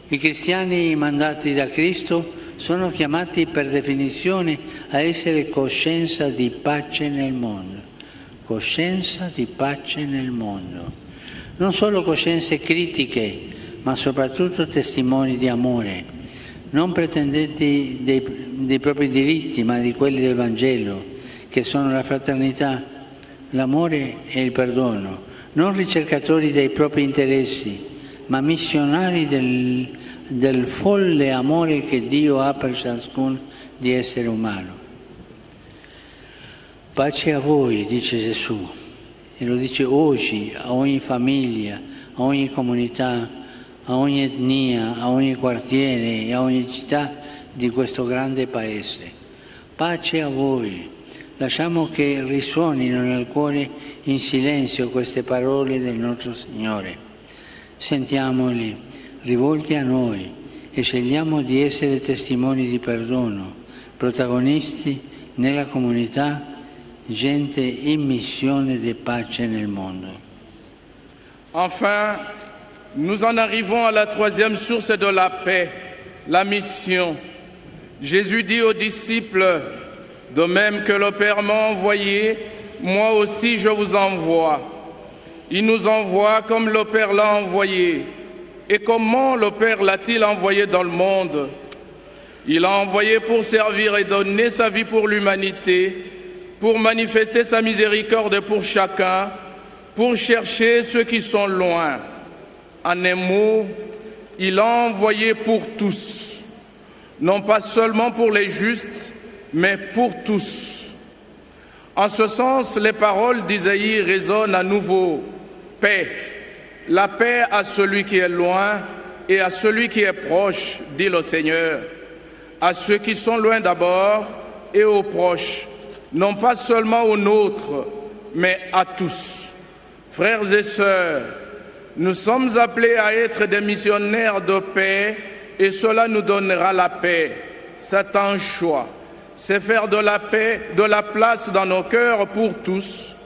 [SPEAKER 1] i cristiani mandati da Cristo sono chiamati per definizione a essere coscienza di pace nel mondo. Coscienza di pace nel mondo. Non solo coscienze critiche, ma soprattutto testimoni di amore, non pretendenti dei propri diritti, ma di quelli del Vangelo, che sono la fraternità, l'amore e il perdono, non ricercatori dei propri interessi, ma missionari del folle amore che Dio ha per ciascun di essere umano. Pace a voi, dice Gesù, e lo dice oggi a ogni famiglia, a ogni comunità, a ogni etnia, a ogni quartiere e a ogni città di questo grande Paese. Pace a voi. Lasciamo che risuonino nel cuore in silenzio queste parole del nostro Signore. Sentiamoli rivolti a noi e scegliamo di essere testimoni di perdono, protagonisti nella comunità, gente in missione di pace nel mondo.
[SPEAKER 5] Enfin, nous en arrivons à la troisième source de la paix, la mission. Jésus dit aux disciples: de même que le Père m'a envoyé, moi aussi je vous envoie. Il nous envoie comme le Père l'a envoyé. Et comment le Père l'a-t-il envoyé dans le monde? Il l'a envoyé pour servir et donner sa vie pour l'humanité, pour manifester sa miséricorde pour chacun, pour chercher ceux qui sont loin. En un mot, il l'a envoyé pour tous, non pas seulement pour les justes, mais pour tous. En ce sens, les paroles d'Isaïe résonnent à nouveau. Paix, la paix à celui qui est loin et à celui qui est proche, dit le Seigneur. À ceux qui sont loin d'abord et aux proches, non pas seulement aux nôtres, mais à tous. Frères et sœurs, nous sommes appelés à être des missionnaires de paix et cela nous donnera la paix. C'est un choix. C'est faire de la paix, de la place dans nos cœurs pour tous.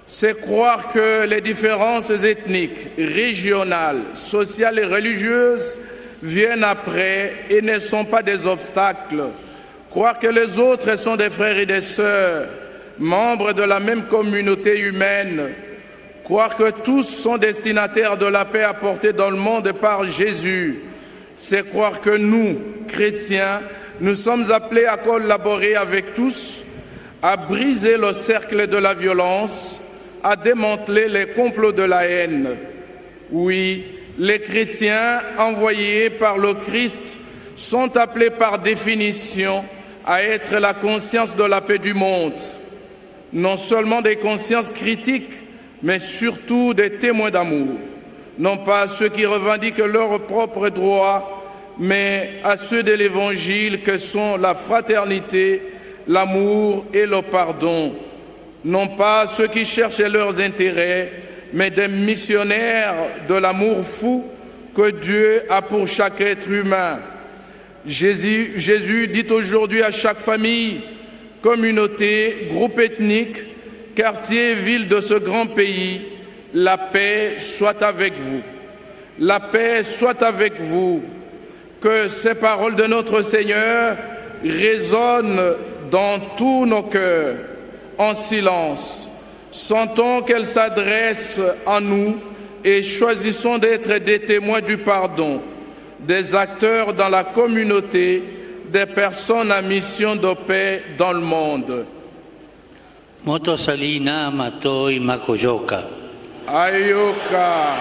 [SPEAKER 5] C'est croire que les différences ethniques, régionales, sociales et religieuses viennent après et ne sont pas des obstacles. Croire que les autres sont des frères et des sœurs, membres de la même communauté humaine. Croire que tous sont destinataires de la paix apportée dans le monde par Jésus. C'est croire que nous, chrétiens, nous sommes appelés à collaborer avec tous, à briser le cercle de la violence, à démanteler les complots de la haine. Oui, les chrétiens envoyés par le Christ sont appelés par définition à être la conscience de la paix du monde. Non seulement des consciences critiques, mais surtout des témoins d'amour. Non pas à ceux qui revendiquent leurs propres droits, mais à ceux de l'Évangile que sont la fraternité, l'amour et le pardon. Non pas à ceux qui cherchent leurs intérêts, mais des missionnaires de l'amour fou que Dieu a pour chaque être humain. Jésus dit aujourd'hui à chaque famille, communauté, groupe ethnique, quartier, ville de ce grand pays, la paix soit avec vous. La paix soit avec vous. Que ces paroles de notre Seigneur résonnent dans tous nos cœurs, en silence, Sentons qu'elle s'adresse à nous et choisissons d'être des témoins du pardon, des acteurs dans la communauté, des personnes à mission de paix dans le monde.
[SPEAKER 1] Moto salina matoi makojoka.
[SPEAKER 5] Ayoka.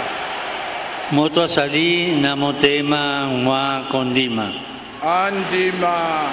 [SPEAKER 1] Moto salina motema mwa kondima.
[SPEAKER 5] Andima.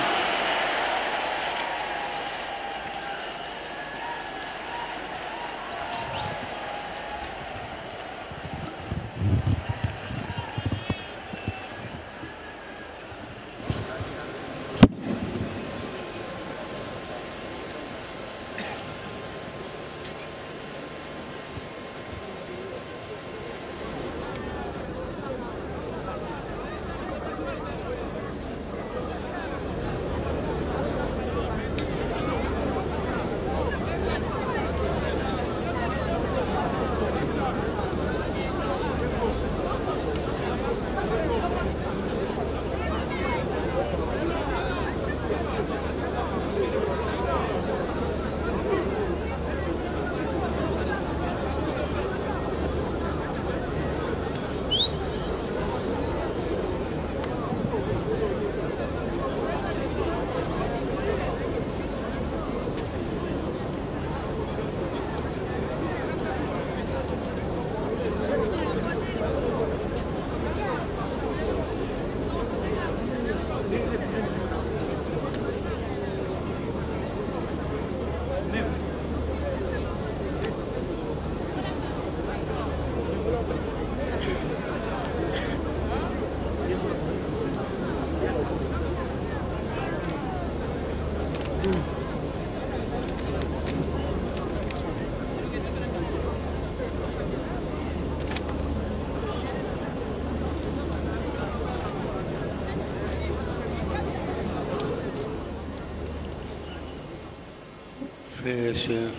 [SPEAKER 1] Frères et sœurs,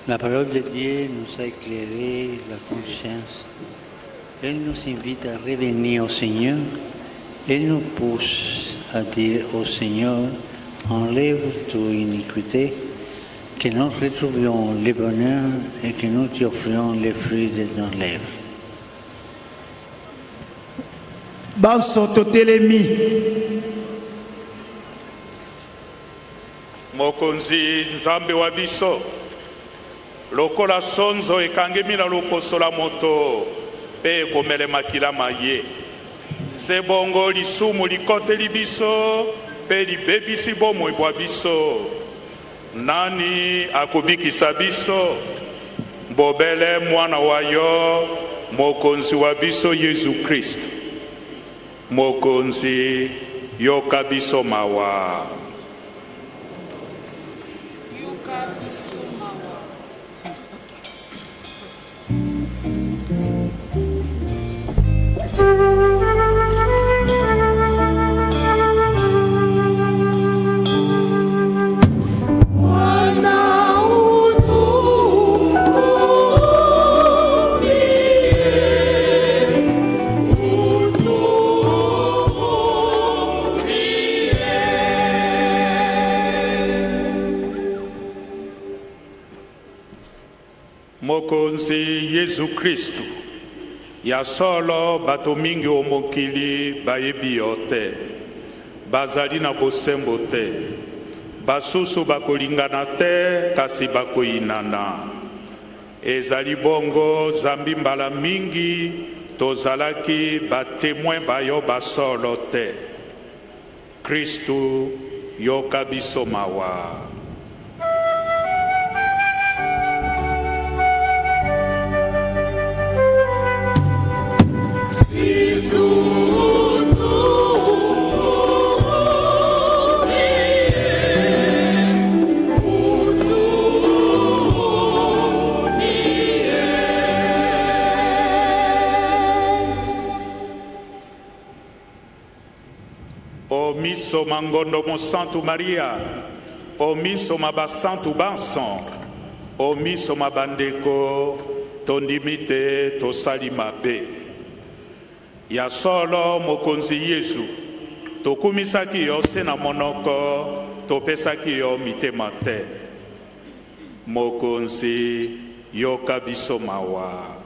[SPEAKER 1] la parole de Dieu nous a éclairé la conscience. Elle nous invite à revenir au Seigneur. Elle nous pousse à dire au Seigneur, enlève toute iniquité, que nous retrouvions le bonheur et que nous t'offrions les fruits de nos lèvres.
[SPEAKER 6] Banso totelemi.
[SPEAKER 7] Mokonzi nzambe wa biso lokola sonzo ekangemi na lokoso la moto pe ekomele makila maye sebongo lisumu likoteli biso pe libebisi bomoi bwa biso nani akobikisa biso bobele mwana wa yo mokonzi wa biso Yesu Kristo mokonzi yoka biso mawa. Mokonzi Yesu Kristu ya solo bato mingi omokili bayebi yo te bazali na bosembo te basusu bakolingana te kasi bakoyinana ezali bongo zambi mbala mingi tozalaki batemoin bayo basolo te Kristu yoka biso mawa. Omiso mangondo mo Santo Maria, omiso mabasantu banson, omiso mabandeko tondimite tosali mabe. Ya solo mokonzi Yesu, tokumisaki yo se na monoko, topesaki yo mitema te. mokonzi yoka biso mawa.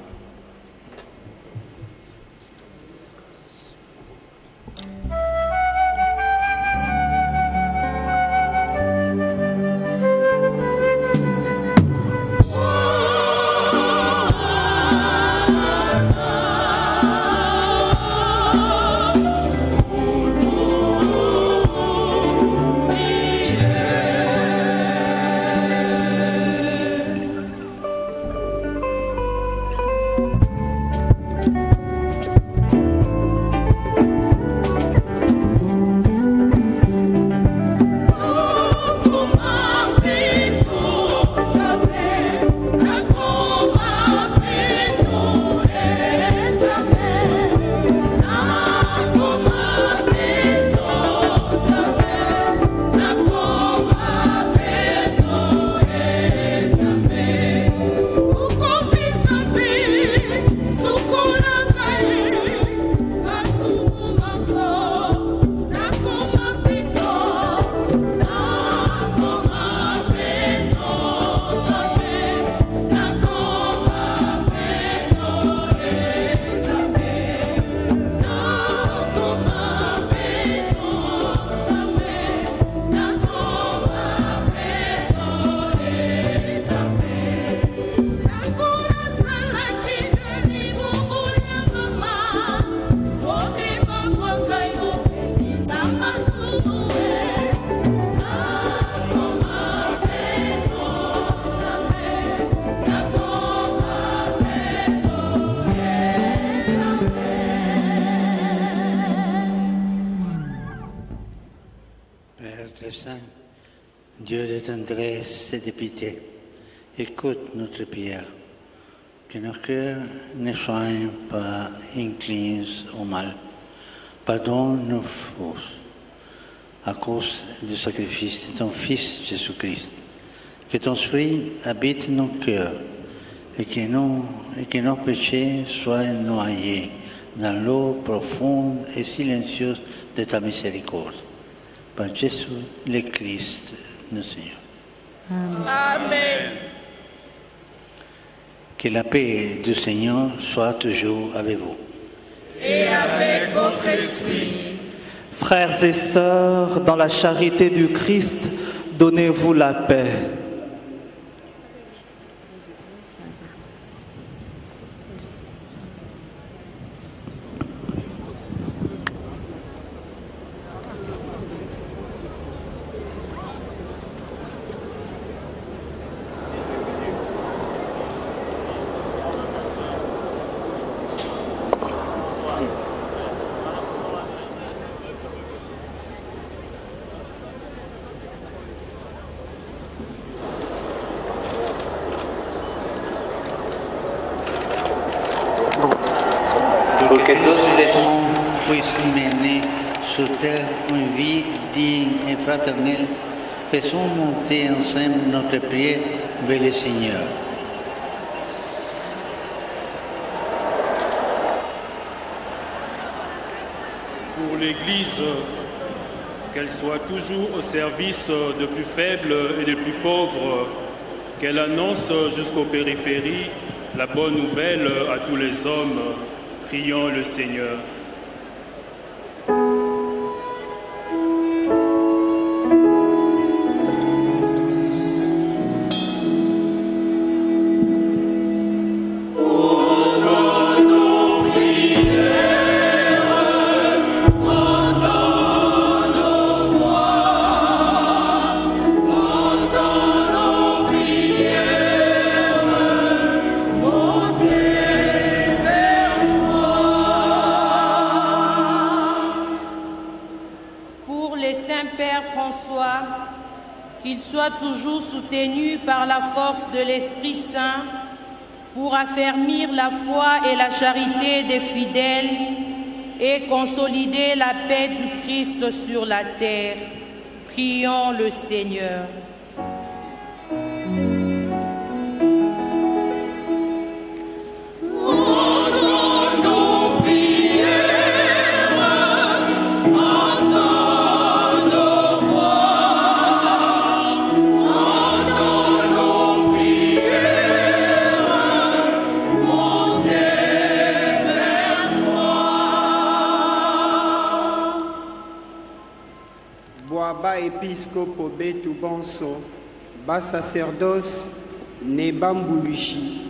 [SPEAKER 1] Dieu de tendresse et de pitié, écoute notre prière, que nos cœurs ne soient pas inclins au mal. Pardonne nos fautes à cause du sacrifice de ton Fils Jésus-Christ. Que ton esprit habite nos cœurs et que nos péchés soient noyés dans l'eau profonde et silencieuse de ta miséricorde. Par Jésus le Christ, notre Seigneur.
[SPEAKER 4] Amen.
[SPEAKER 1] Que la paix du Seigneur soit toujours avec vous.
[SPEAKER 4] Et avec votre esprit.
[SPEAKER 8] Frères et sœurs, dans la charité du Christ, donnez-vous la paix.
[SPEAKER 1] Pour que tous les hommes puissent mener sur terre une vie digne et fraternelle, faisons monter ensemble notre prière vers le Seigneur.
[SPEAKER 9] Pour l'Église, qu'elle soit toujours au service des plus faibles et des plus pauvres, qu'elle annonce jusqu'aux périphéries la bonne nouvelle à tous les hommes. Prions le Seigneur.
[SPEAKER 10] Qu'il soit toujours soutenu par la force de l'Esprit Saint pour affermir la foi et la charité des fidèles et consolider la paix du Christ sur la terre. Prions le Seigneur.
[SPEAKER 4] Entends nos
[SPEAKER 11] baepiskopo betu bonso basacerdoce ne bambulushi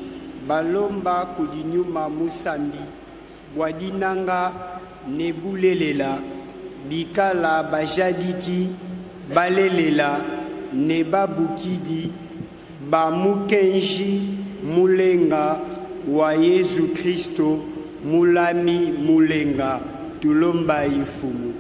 [SPEAKER 11] balomba kudinyuma musambi bwadinanga ne bulelela bikala bajadiki balelela ne babukidi bamukenji mulenga wa Yesu Kristo mulami mulenga tulomba ifumu.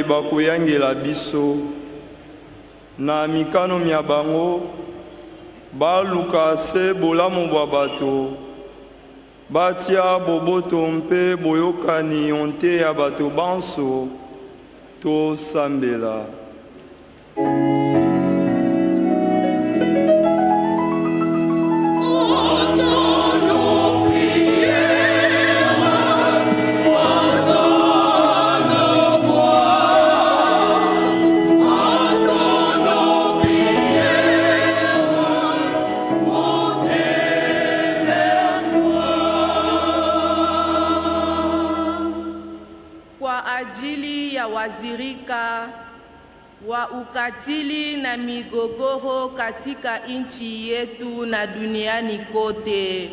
[SPEAKER 12] Bakuyangela biso na mikano mia bango baluka se bolamu bwa bato batia boboto mpe boyokani onte ya bato banso tosambela.
[SPEAKER 10] Wazirika wa ukatili na migogoro katika nchi yetu na duniani kote,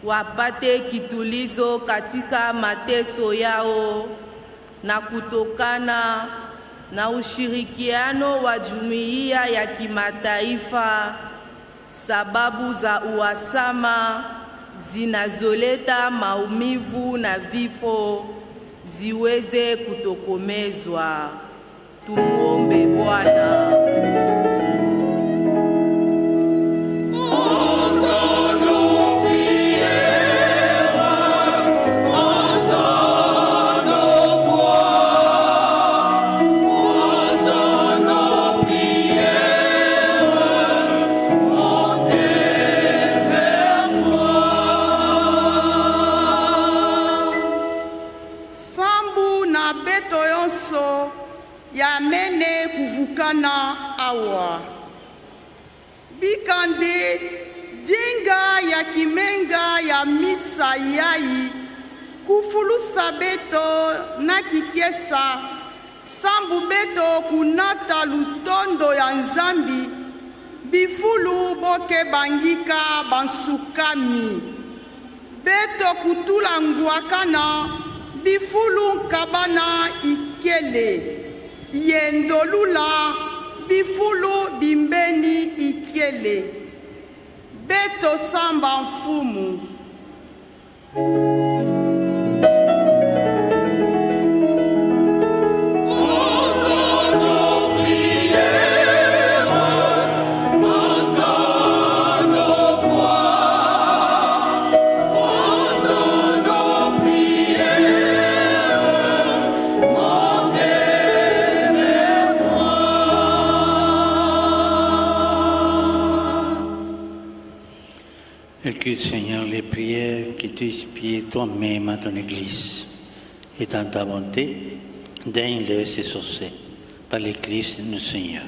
[SPEAKER 10] wapate kitulizo katika mateso yao, na kutokana na ushirikiano wa jumuiya ya kimataifa, sababu za uhasama zinazoleta maumivu na vifo ziweze kutokomezwa. Tumuombe Bwana.
[SPEAKER 13] Yamene kuvukana awa bikande jenga ya kimenga ya misa yai kufulusa beto na kikiesa sambu beto kunata lutondo ya nzambi bifulu boke bangika bansukami beto kutula ngwakana bifulu nkabana ikele yendolula bifulu bimbeni ikele beto samba mfumu.
[SPEAKER 1] Écoute, Seigneur, les prières que tu inspires toi-même à ton Église. Et dans ta bonté, daigne-les s'exaucer par le Christ notre Seigneur.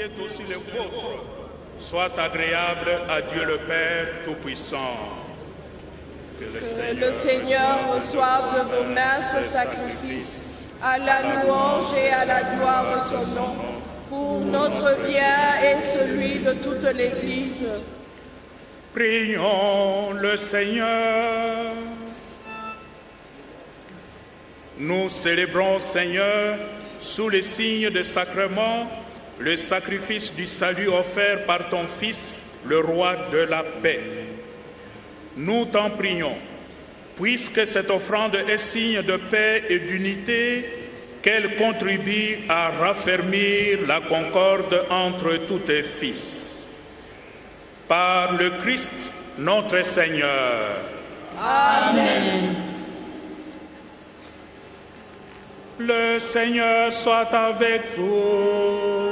[SPEAKER 7] est aussi le vôtre, soit agréable à Dieu le Père Tout-Puissant.
[SPEAKER 13] Que le Seigneur reçoive de vos mains ce sacrifice, à la louange et à la gloire de son nom, pour notre bien et celui de toute l'Église.
[SPEAKER 7] Prions le Seigneur. Nous célébrons, Seigneur, sous les signes des sacrements, le sacrifice du salut offert par ton Fils, le roi de la paix. Nous t'en prions, puisque cette offrande est signe de paix et d'unité, qu'elle contribue à raffermir la concorde entre tous tes fils. Par le Christ, notre Seigneur.
[SPEAKER 13] Amen.
[SPEAKER 7] Le Seigneur soit avec vous.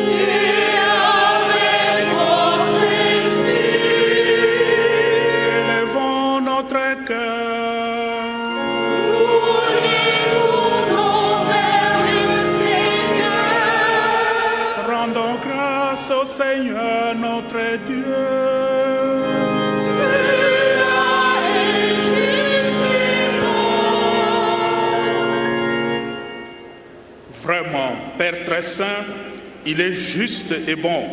[SPEAKER 13] Et avec votre esprit.
[SPEAKER 7] Élevons notre cœur.
[SPEAKER 13] Nous les tournons vers le Seigneur.
[SPEAKER 7] Rendons grâce au Seigneur notre Dieu. Vraiment, Père très saint, il est juste et bon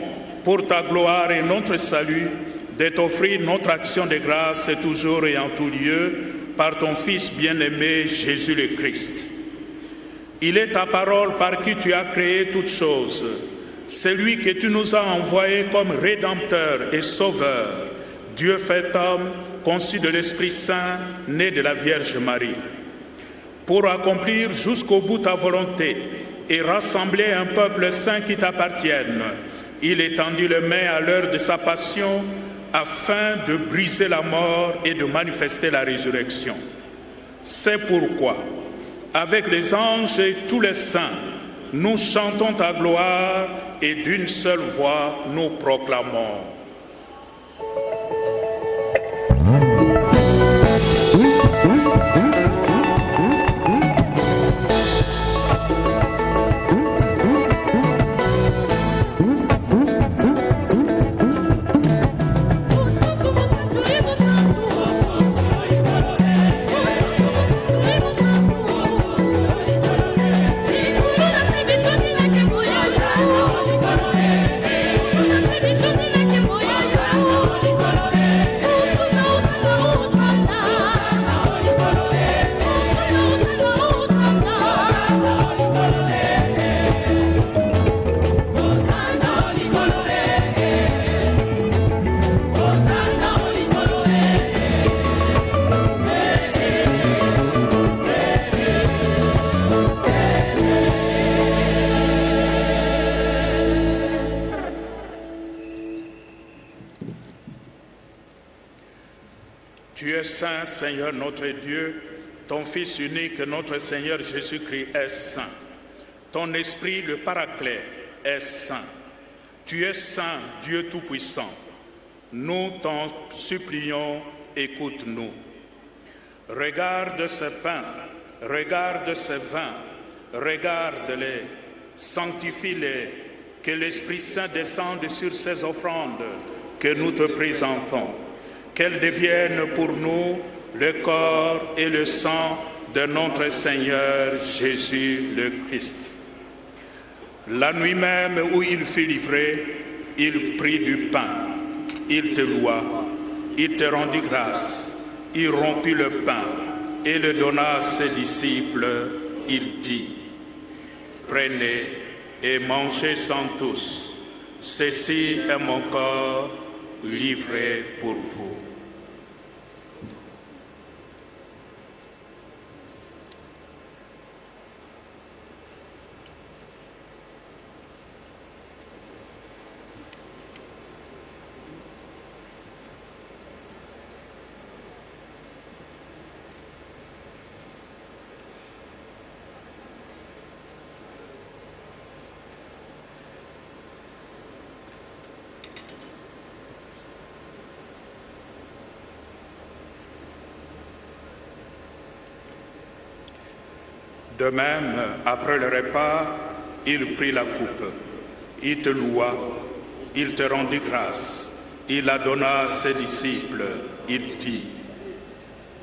[SPEAKER 7] pour ta gloire et notre salut de t'offrir notre action de grâce toujours et en tout lieu par ton Fils bien-aimé Jésus le Christ. Il est ta parole par qui tu as créé toutes choses, celui que tu nous as envoyé comme Rédempteur et Sauveur, Dieu fait homme, conçu de l'Esprit Saint, né de la Vierge Marie. Pour accomplir jusqu'au bout ta volonté et rassembler un peuple saint qui t'appartienne, il étendit les mains à l'heure de sa passion afin de briser la mort et de manifester la résurrection. C'est pourquoi, avec les anges et tous les saints, nous chantons ta gloire et d'une seule voix nous proclamons.
[SPEAKER 2] Thank you.
[SPEAKER 7] saint, Seigneur notre Dieu, ton Fils unique, notre Seigneur Jésus-Christ est saint. Ton Esprit, le Paraclet, est saint. Tu es saint, Dieu Tout-Puissant. Nous t'en supplions, écoute-nous. Regarde ce pain, regarde ce vin, regarde-les, sanctifie-les, que l'Esprit Saint descende sur ces offrandes que nous te présentons, qu'elles deviennent pour nous le corps et le sang de notre Seigneur Jésus le Christ. La nuit même où il fut livré, il prit du pain, il te loua, il te rendit grâce, il rompit le pain et le donna à ses disciples. Il dit, prenez et mangez-en tous, ceci est mon corps livré pour vous. De même, après le repas, il prit la coupe, il te loua, il te rendit grâce, il la donna à ses disciples, il dit,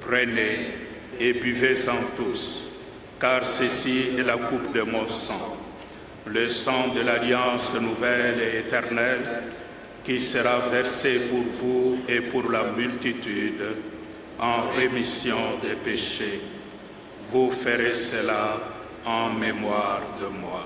[SPEAKER 7] prenez et buvez-en tous, car ceci est la coupe de mon sang, le sang de l'alliance nouvelle et éternelle, qui sera versé pour vous et pour la multitude en rémission des péchés. Vous ferez cela en mémoire de moi.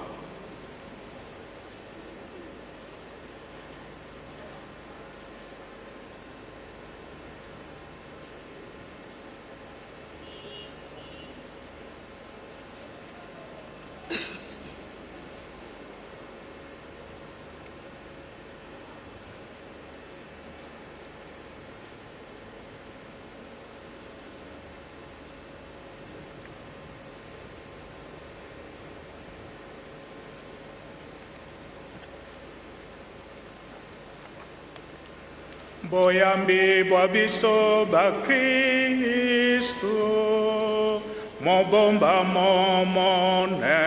[SPEAKER 7] Boyambi boabiso ba Kristo, mon bomba mon monene.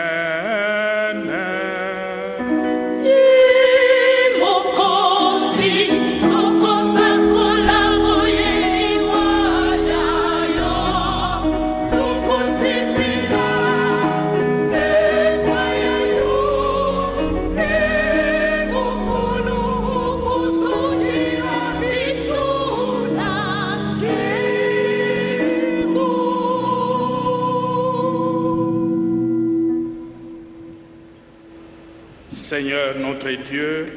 [SPEAKER 7] Seigneur notre Dieu,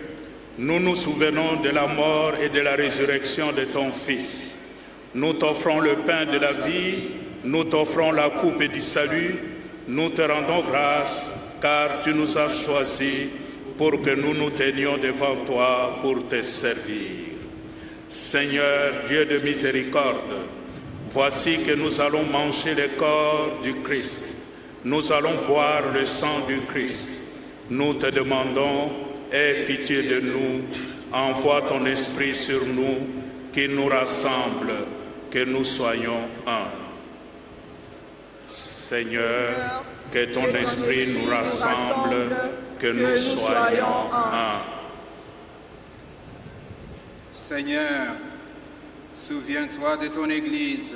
[SPEAKER 7] nous nous souvenons de la mort et de la résurrection de ton Fils. Nous t'offrons le pain de la vie, nous t'offrons la coupe du salut, nous te rendons grâce car tu nous as choisis pour que nous nous tenions devant toi pour te servir. Seigneur Dieu de miséricorde, voici que nous allons manger le corps du Christ, nous allons boire le sang du Christ. Nous te demandons, aie pitié de nous, envoie ton esprit sur nous, qui nous rassemble, que nous soyons un. Seigneur, que ton esprit nous rassemble, que nous soyons un.
[SPEAKER 14] Seigneur, souviens-toi de ton Église.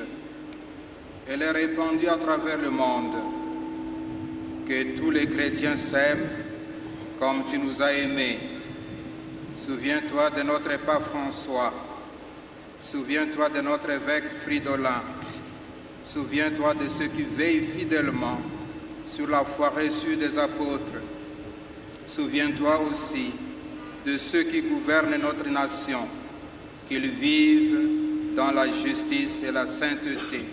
[SPEAKER 14] Elle est répandue à travers le monde. Que tous les chrétiens s'aiment comme tu nous as aimés. Souviens-toi de notre pape François. Souviens-toi de notre évêque Fridolin. Souviens-toi de ceux qui veillent fidèlement sur la foi reçue des apôtres. Souviens-toi aussi de ceux qui gouvernent notre nation, qu'ils vivent dans la justice et la sainteté.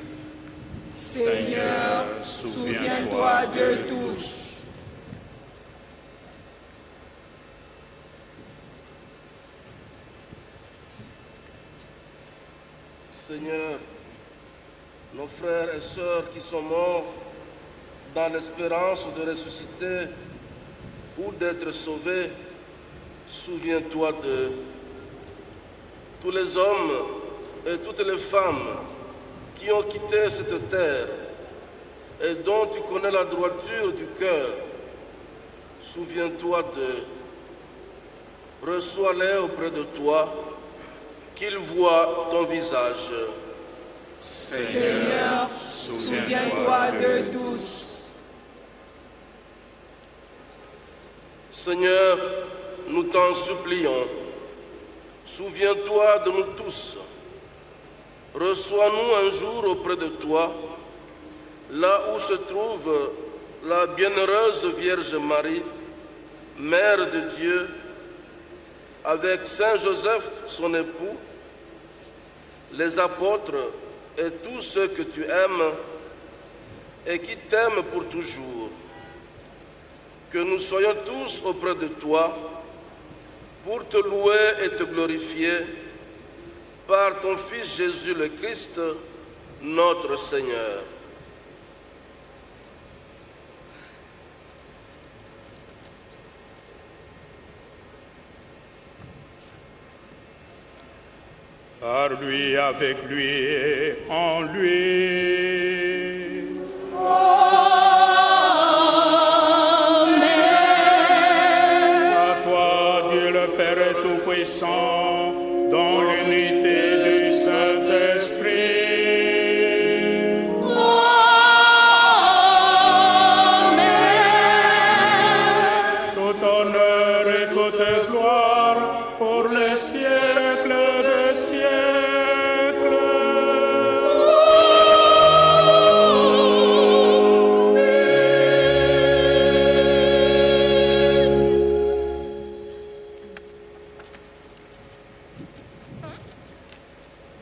[SPEAKER 13] Seigneur, souviens-toi de tous.
[SPEAKER 15] Seigneur, nos frères et sœurs qui sont morts dans l'espérance de ressusciter ou d'être sauvés, souviens-toi de tous les hommes et toutes les femmes qui ont quitté cette terre et dont tu connais la droiture du cœur. Souviens-toi d'eux. Reçois-les auprès de toi, qu'ils voient ton visage.
[SPEAKER 13] Seigneur, souviens-toi d'eux tous.
[SPEAKER 15] Seigneur, nous t'en supplions, souviens-toi de nous tous. Reçois-nous un jour auprès de toi, là où se trouve la bienheureuse Vierge Marie, Mère de Dieu, avec Saint Joseph, son époux, les apôtres et tous ceux que tu aimes et qui t'aiment pour toujours. Que nous soyons tous auprès de toi pour te louer et te glorifier par ton Fils Jésus le Christ, notre Seigneur.
[SPEAKER 7] Par lui, avec lui et en lui. Amen. À toi, Dieu le Père Tout-Puissant, dans l'unité du Saint-Esprit. Amen. Tout honneur et toute gloire pour les siècles des siècles.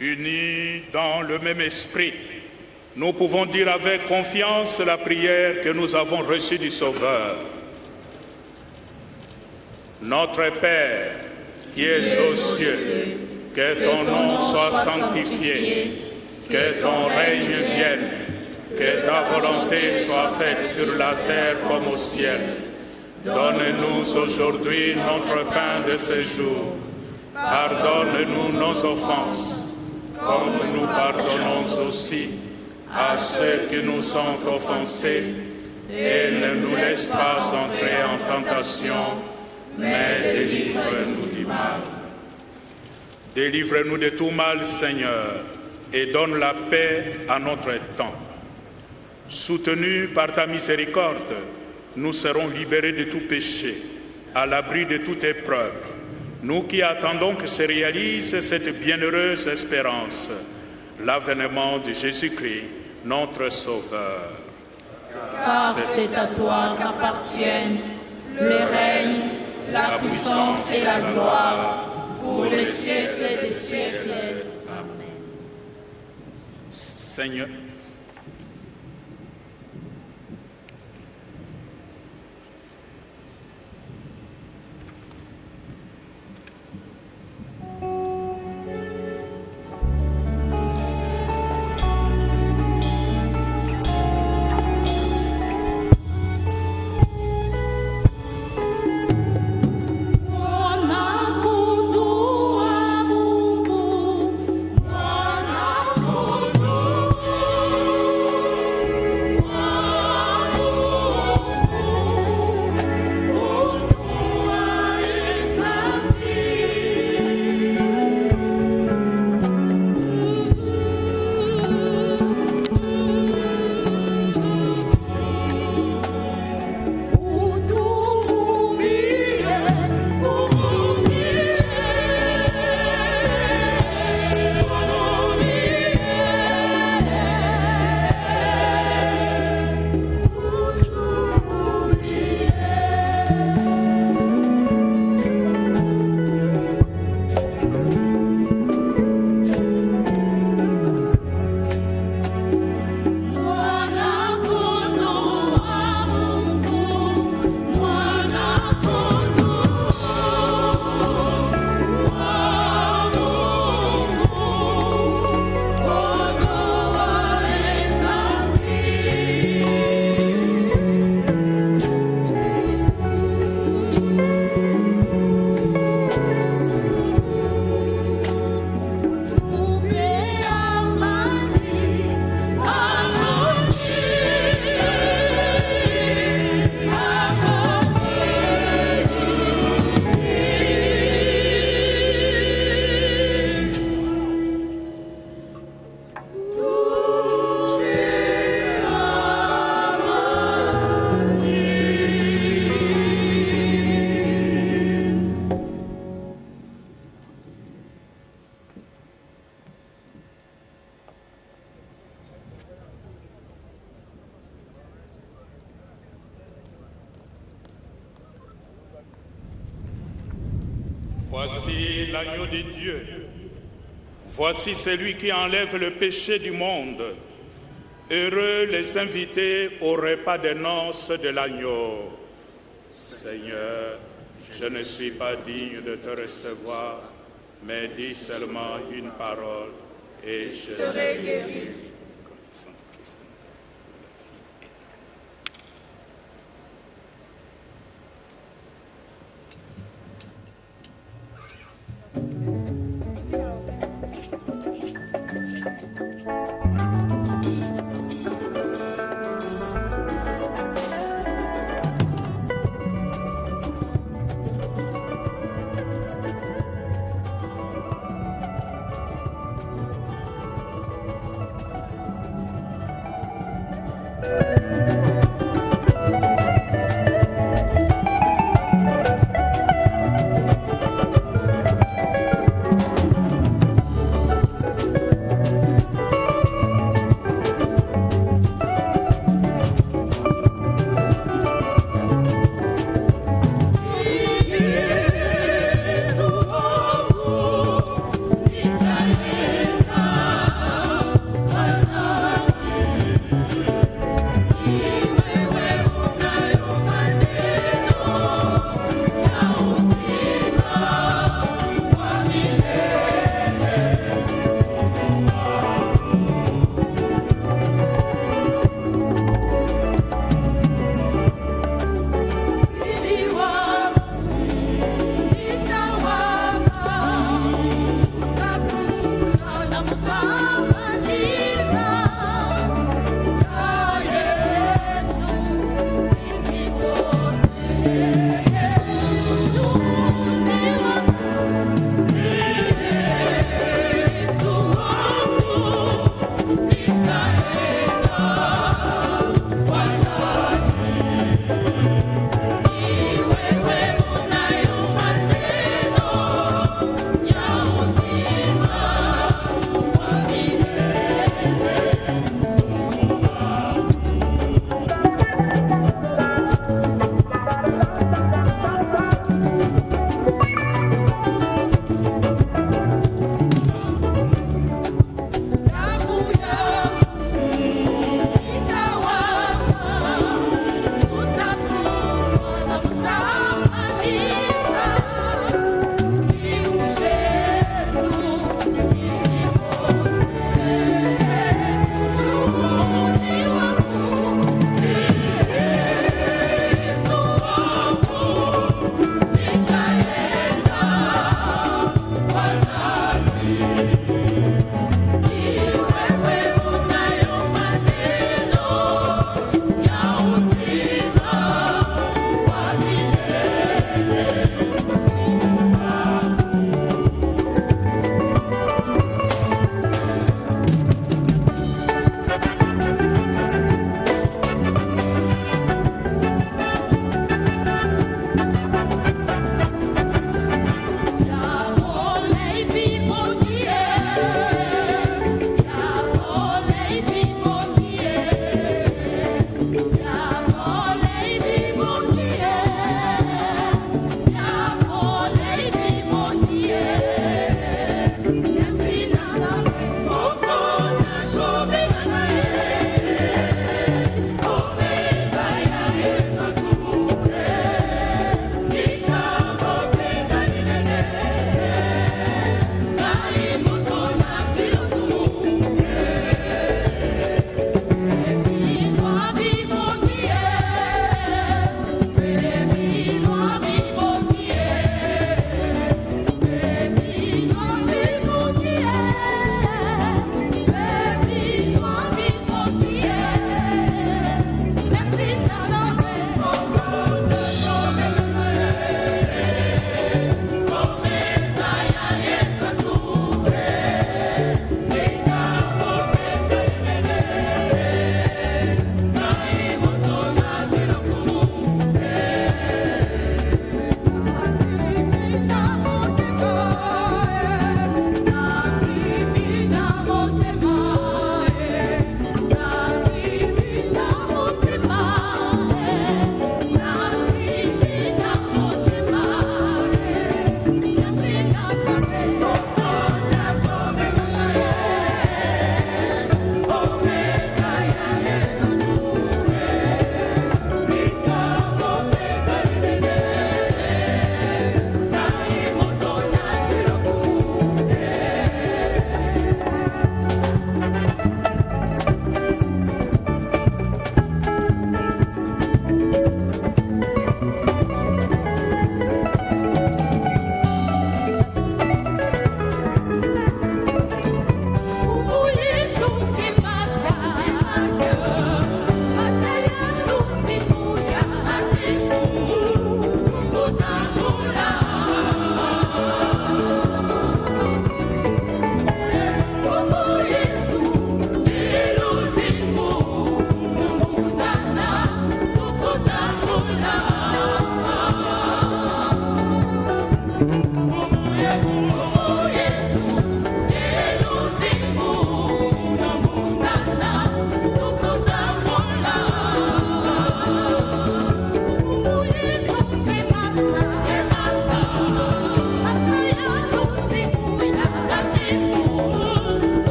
[SPEAKER 7] Unis dans le même esprit, nous pouvons dire avec confiance la prière que nous avons reçue du Sauveur. Notre Père, qui es aux cieux, que ton nom soit sanctifié, que ton règne vienne, que ta volonté soit faite sur la terre comme au ciel. Donne-nous aujourd'hui notre pain de ce jour. Pardonne-nous nos offenses, comme nous pardonnons aussi à ceux qui nous ont offensés, et ne nous laisse pas entrer en tentation, mais délivre-nous du mal. Délivre-nous de tout mal, Seigneur, et donne la paix à notre temps. Soutenus par ta miséricorde, nous serons libérés de tout péché, à l'abri de toute épreuve. Nous qui attendons que se réalise cette bienheureuse espérance, l'avènement de Jésus-Christ, notre Sauveur.
[SPEAKER 10] Car c'est à toi qu'appartiennent le règne, la puissance et la gloire pour les siècles des siècles. Amen.
[SPEAKER 7] Seigneur,
[SPEAKER 10] Mungu, mwana Mungu.
[SPEAKER 7] Voici l'agneau de Dieu. Voici celui qui enlève le péché du monde. Heureux les invités au repas des noces de l'agneau. Seigneur, je ne suis pas digne de te recevoir, mais dis seulement une parole et je serai guéri.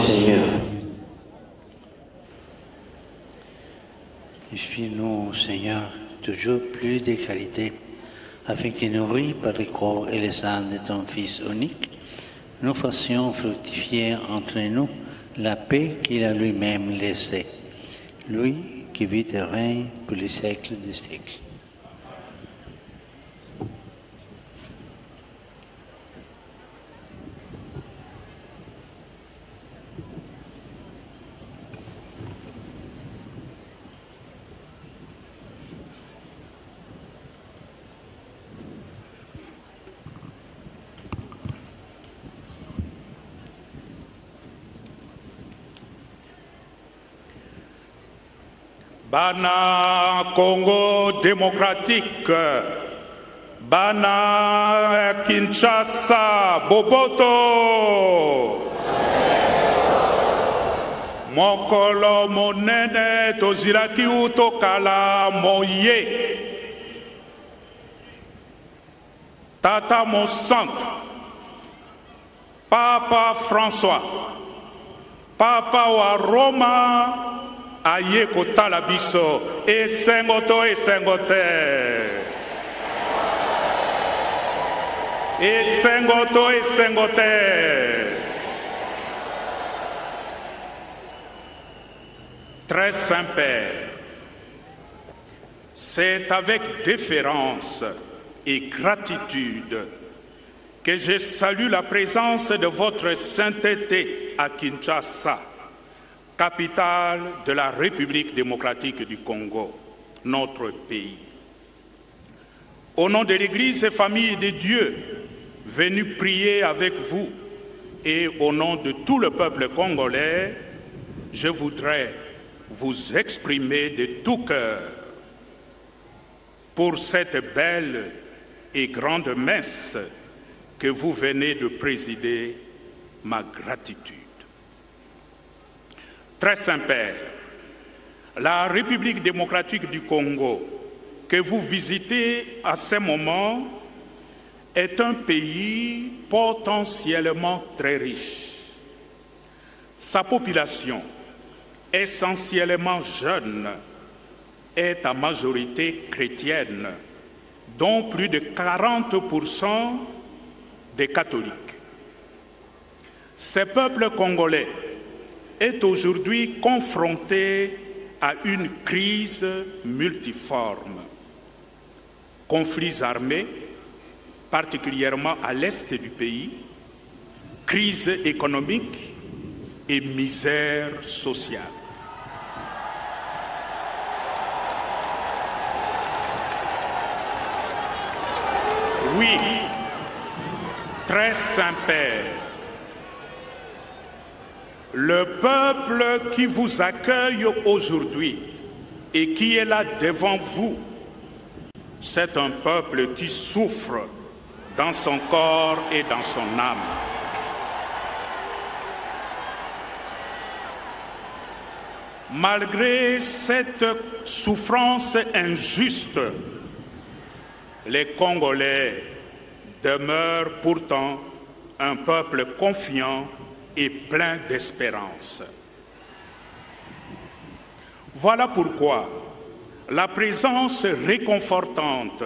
[SPEAKER 8] Seigneur.
[SPEAKER 1] Inspire-nous, Seigneur, toujours plus de qualité, afin que, nourris par le corps et le sang de ton Fils unique, nous fassions fructifier entre nous la paix qu'il a lui-même laissée. Lui qui vit et règne pour les siècles des siècles.
[SPEAKER 7] Bana Congo démocratique, Bana Kinshasa, Boboto. Mokolo monene tozilaki utokala moye. Tata mon centre, Papa François, Papa wa Roma, aye kotala biso esengoto esengote esengoto esengote. Très Saint-Père, c'est avec déférence et gratitude que je salue la présence de votre sainteté à Kinshasa, capitale de la République démocratique du Congo, notre pays. Au nom de l'Église et famille de Dieu, venue prier avec vous, et au nom de tout le peuple congolais, je voudrais vous exprimer de tout cœur pour cette belle et grande messe que vous venez de présider, ma gratitude. Très Saint-Père, la République démocratique du Congo que vous visitez à ce moment est un pays potentiellement très riche. Sa population, essentiellement jeune, est à majorité chrétienne, dont plus de 40% des catholiques. Ce peuple congolais est aujourd'hui confronté à une crise multiforme. Conflits armés, particulièrement à l'est du pays, crise économique et misère sociale. Oui, très Saint-Père, le peuple qui vous accueille aujourd'hui et qui est là devant vous, c'est un peuple qui souffre dans son corps et dans son âme. Malgré cette souffrance injuste, les Congolais demeurent pourtant un peuple confiant et plein d'espérance. Voilà pourquoi la présence réconfortante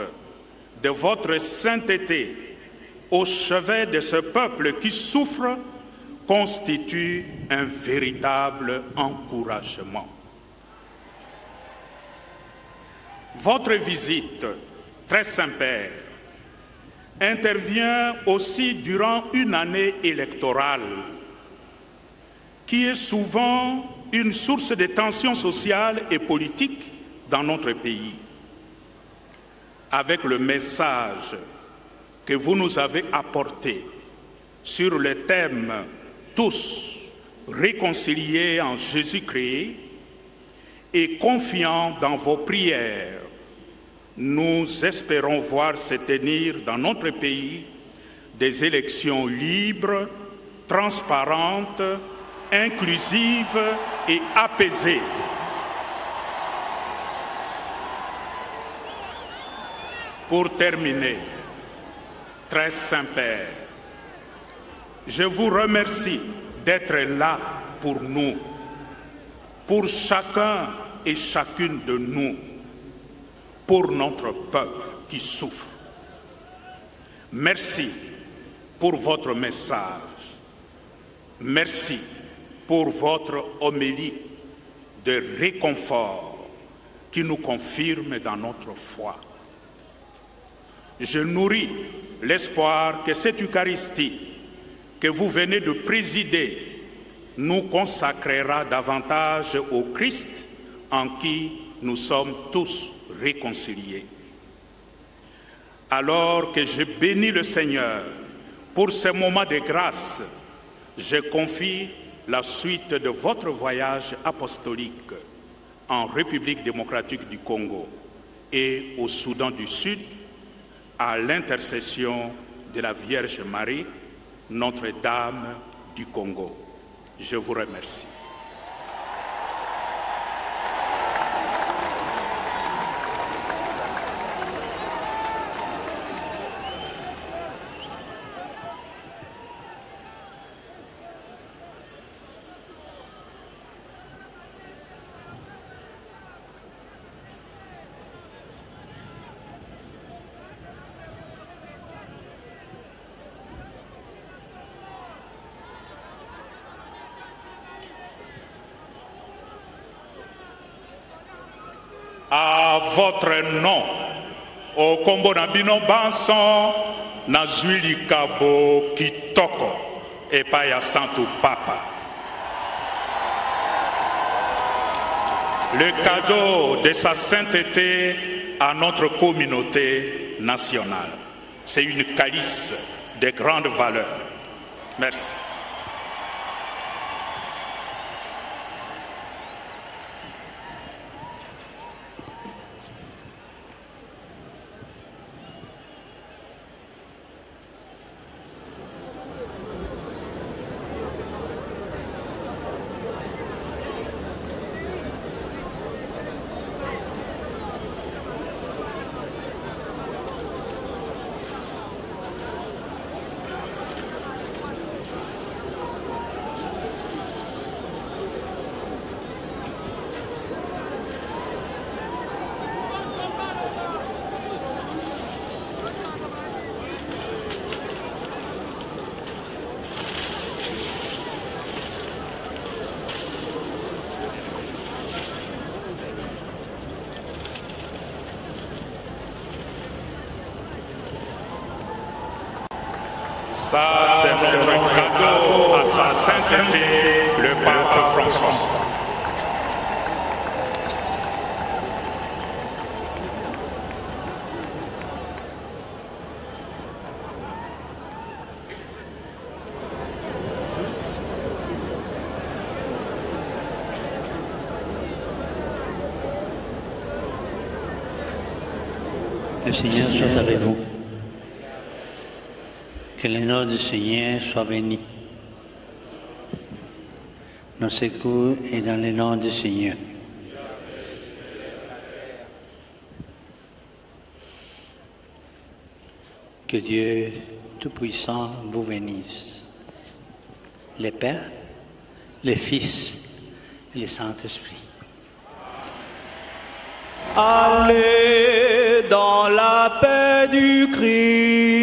[SPEAKER 7] de votre sainteté au chevet de ce peuple qui souffre constitue un véritable encouragement. Votre visite, très Saint-Père, intervient aussi durant une année électorale qui est souvent une source de tensions sociales et politiques dans notre pays. Avec le message que vous nous avez apporté sur le thème « Tous réconciliés en Jésus-Christ » et confiants dans vos prières, nous espérons voir se tenir dans notre pays des élections libres, transparentes, inclusives et apaisées. Pour terminer, très Saint-Père, je vous remercie d'être là pour nous, pour chacun et chacune de nous, pour notre peuple qui souffre. Merci pour votre message. Merci pour votre homélie de réconfort qui nous confirme dans notre foi. Je nourris l'espoir que cette Eucharistie que vous venez de présider nous consacrera davantage au Christ en qui nous sommes tous réconciliés. Alors que je bénis le Seigneur pour ce moment de grâce, je confie la suite de votre voyage apostolique en République démocratique du Congo et au Soudan du Sud à l'intercession de la Vierge Marie, Notre-Dame du Congo. Je vous remercie. À votre nom, au kombo na bino banson, na zwi likabo kitoko, epai ya Santo Papa. Le cadeau de sa sainteté à notre communauté nationale. C'est une calice de grande valeur. Merci. Ça, c'est notre cadeau à sa sainteté, le pape François.
[SPEAKER 1] Le Seigneur soit avec vous. Que le nom du Seigneur soit béni. Nos secours est dans le nom du Seigneur. Que Dieu Tout-Puissant vous bénisse. Le Père, le Fils et le Saint-Esprit.
[SPEAKER 8] Allez dans la paix du Christ.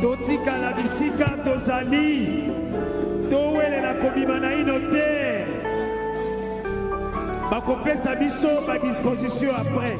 [SPEAKER 6] totikala bisika tozali towelela kobima na ino te bakopesa biso badisposition après.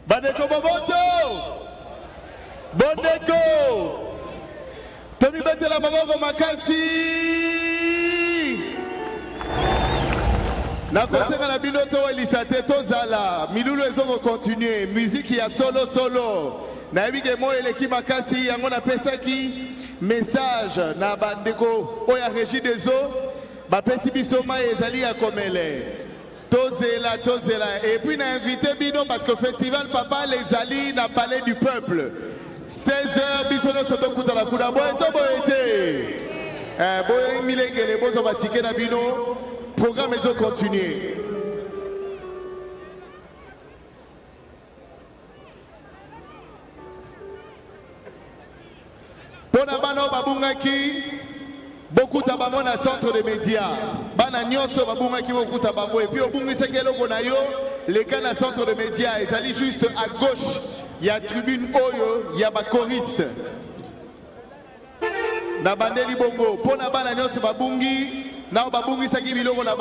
[SPEAKER 16] Bandeko Boboto! Bondeko! Tomi bete la maboko makasi! Na konsenga na bino to elisate to zala. Milulu ezoko continuer. Musique ya solo solo. Na ebige mo eleki makasi yango na pesaki message na bandeko oya régie des eaux. Ba pesi biso mai ezali ya komele. Tozela, tozela. Et puis, on a invité Bino parce que le festival Papa les Ali n'a palais du peuple. 16h, Bisono Sotokuta la Kuda. Bon, et été. Bon, Milengele, bon, on va tirer na Bino. Programme est continué. Bonabano Babungaki. Beaucoup de bango na centre de médias. Bana nyonso babunga ki beaucoup de bango et puis au bungi sekelo konayo les cas na centre de médias ils allaient juste à gauche. Il y a tribune oyo, il y a ba choriste. Na bandeli bongo pona bana nyonso babungi na babungi saki biloko na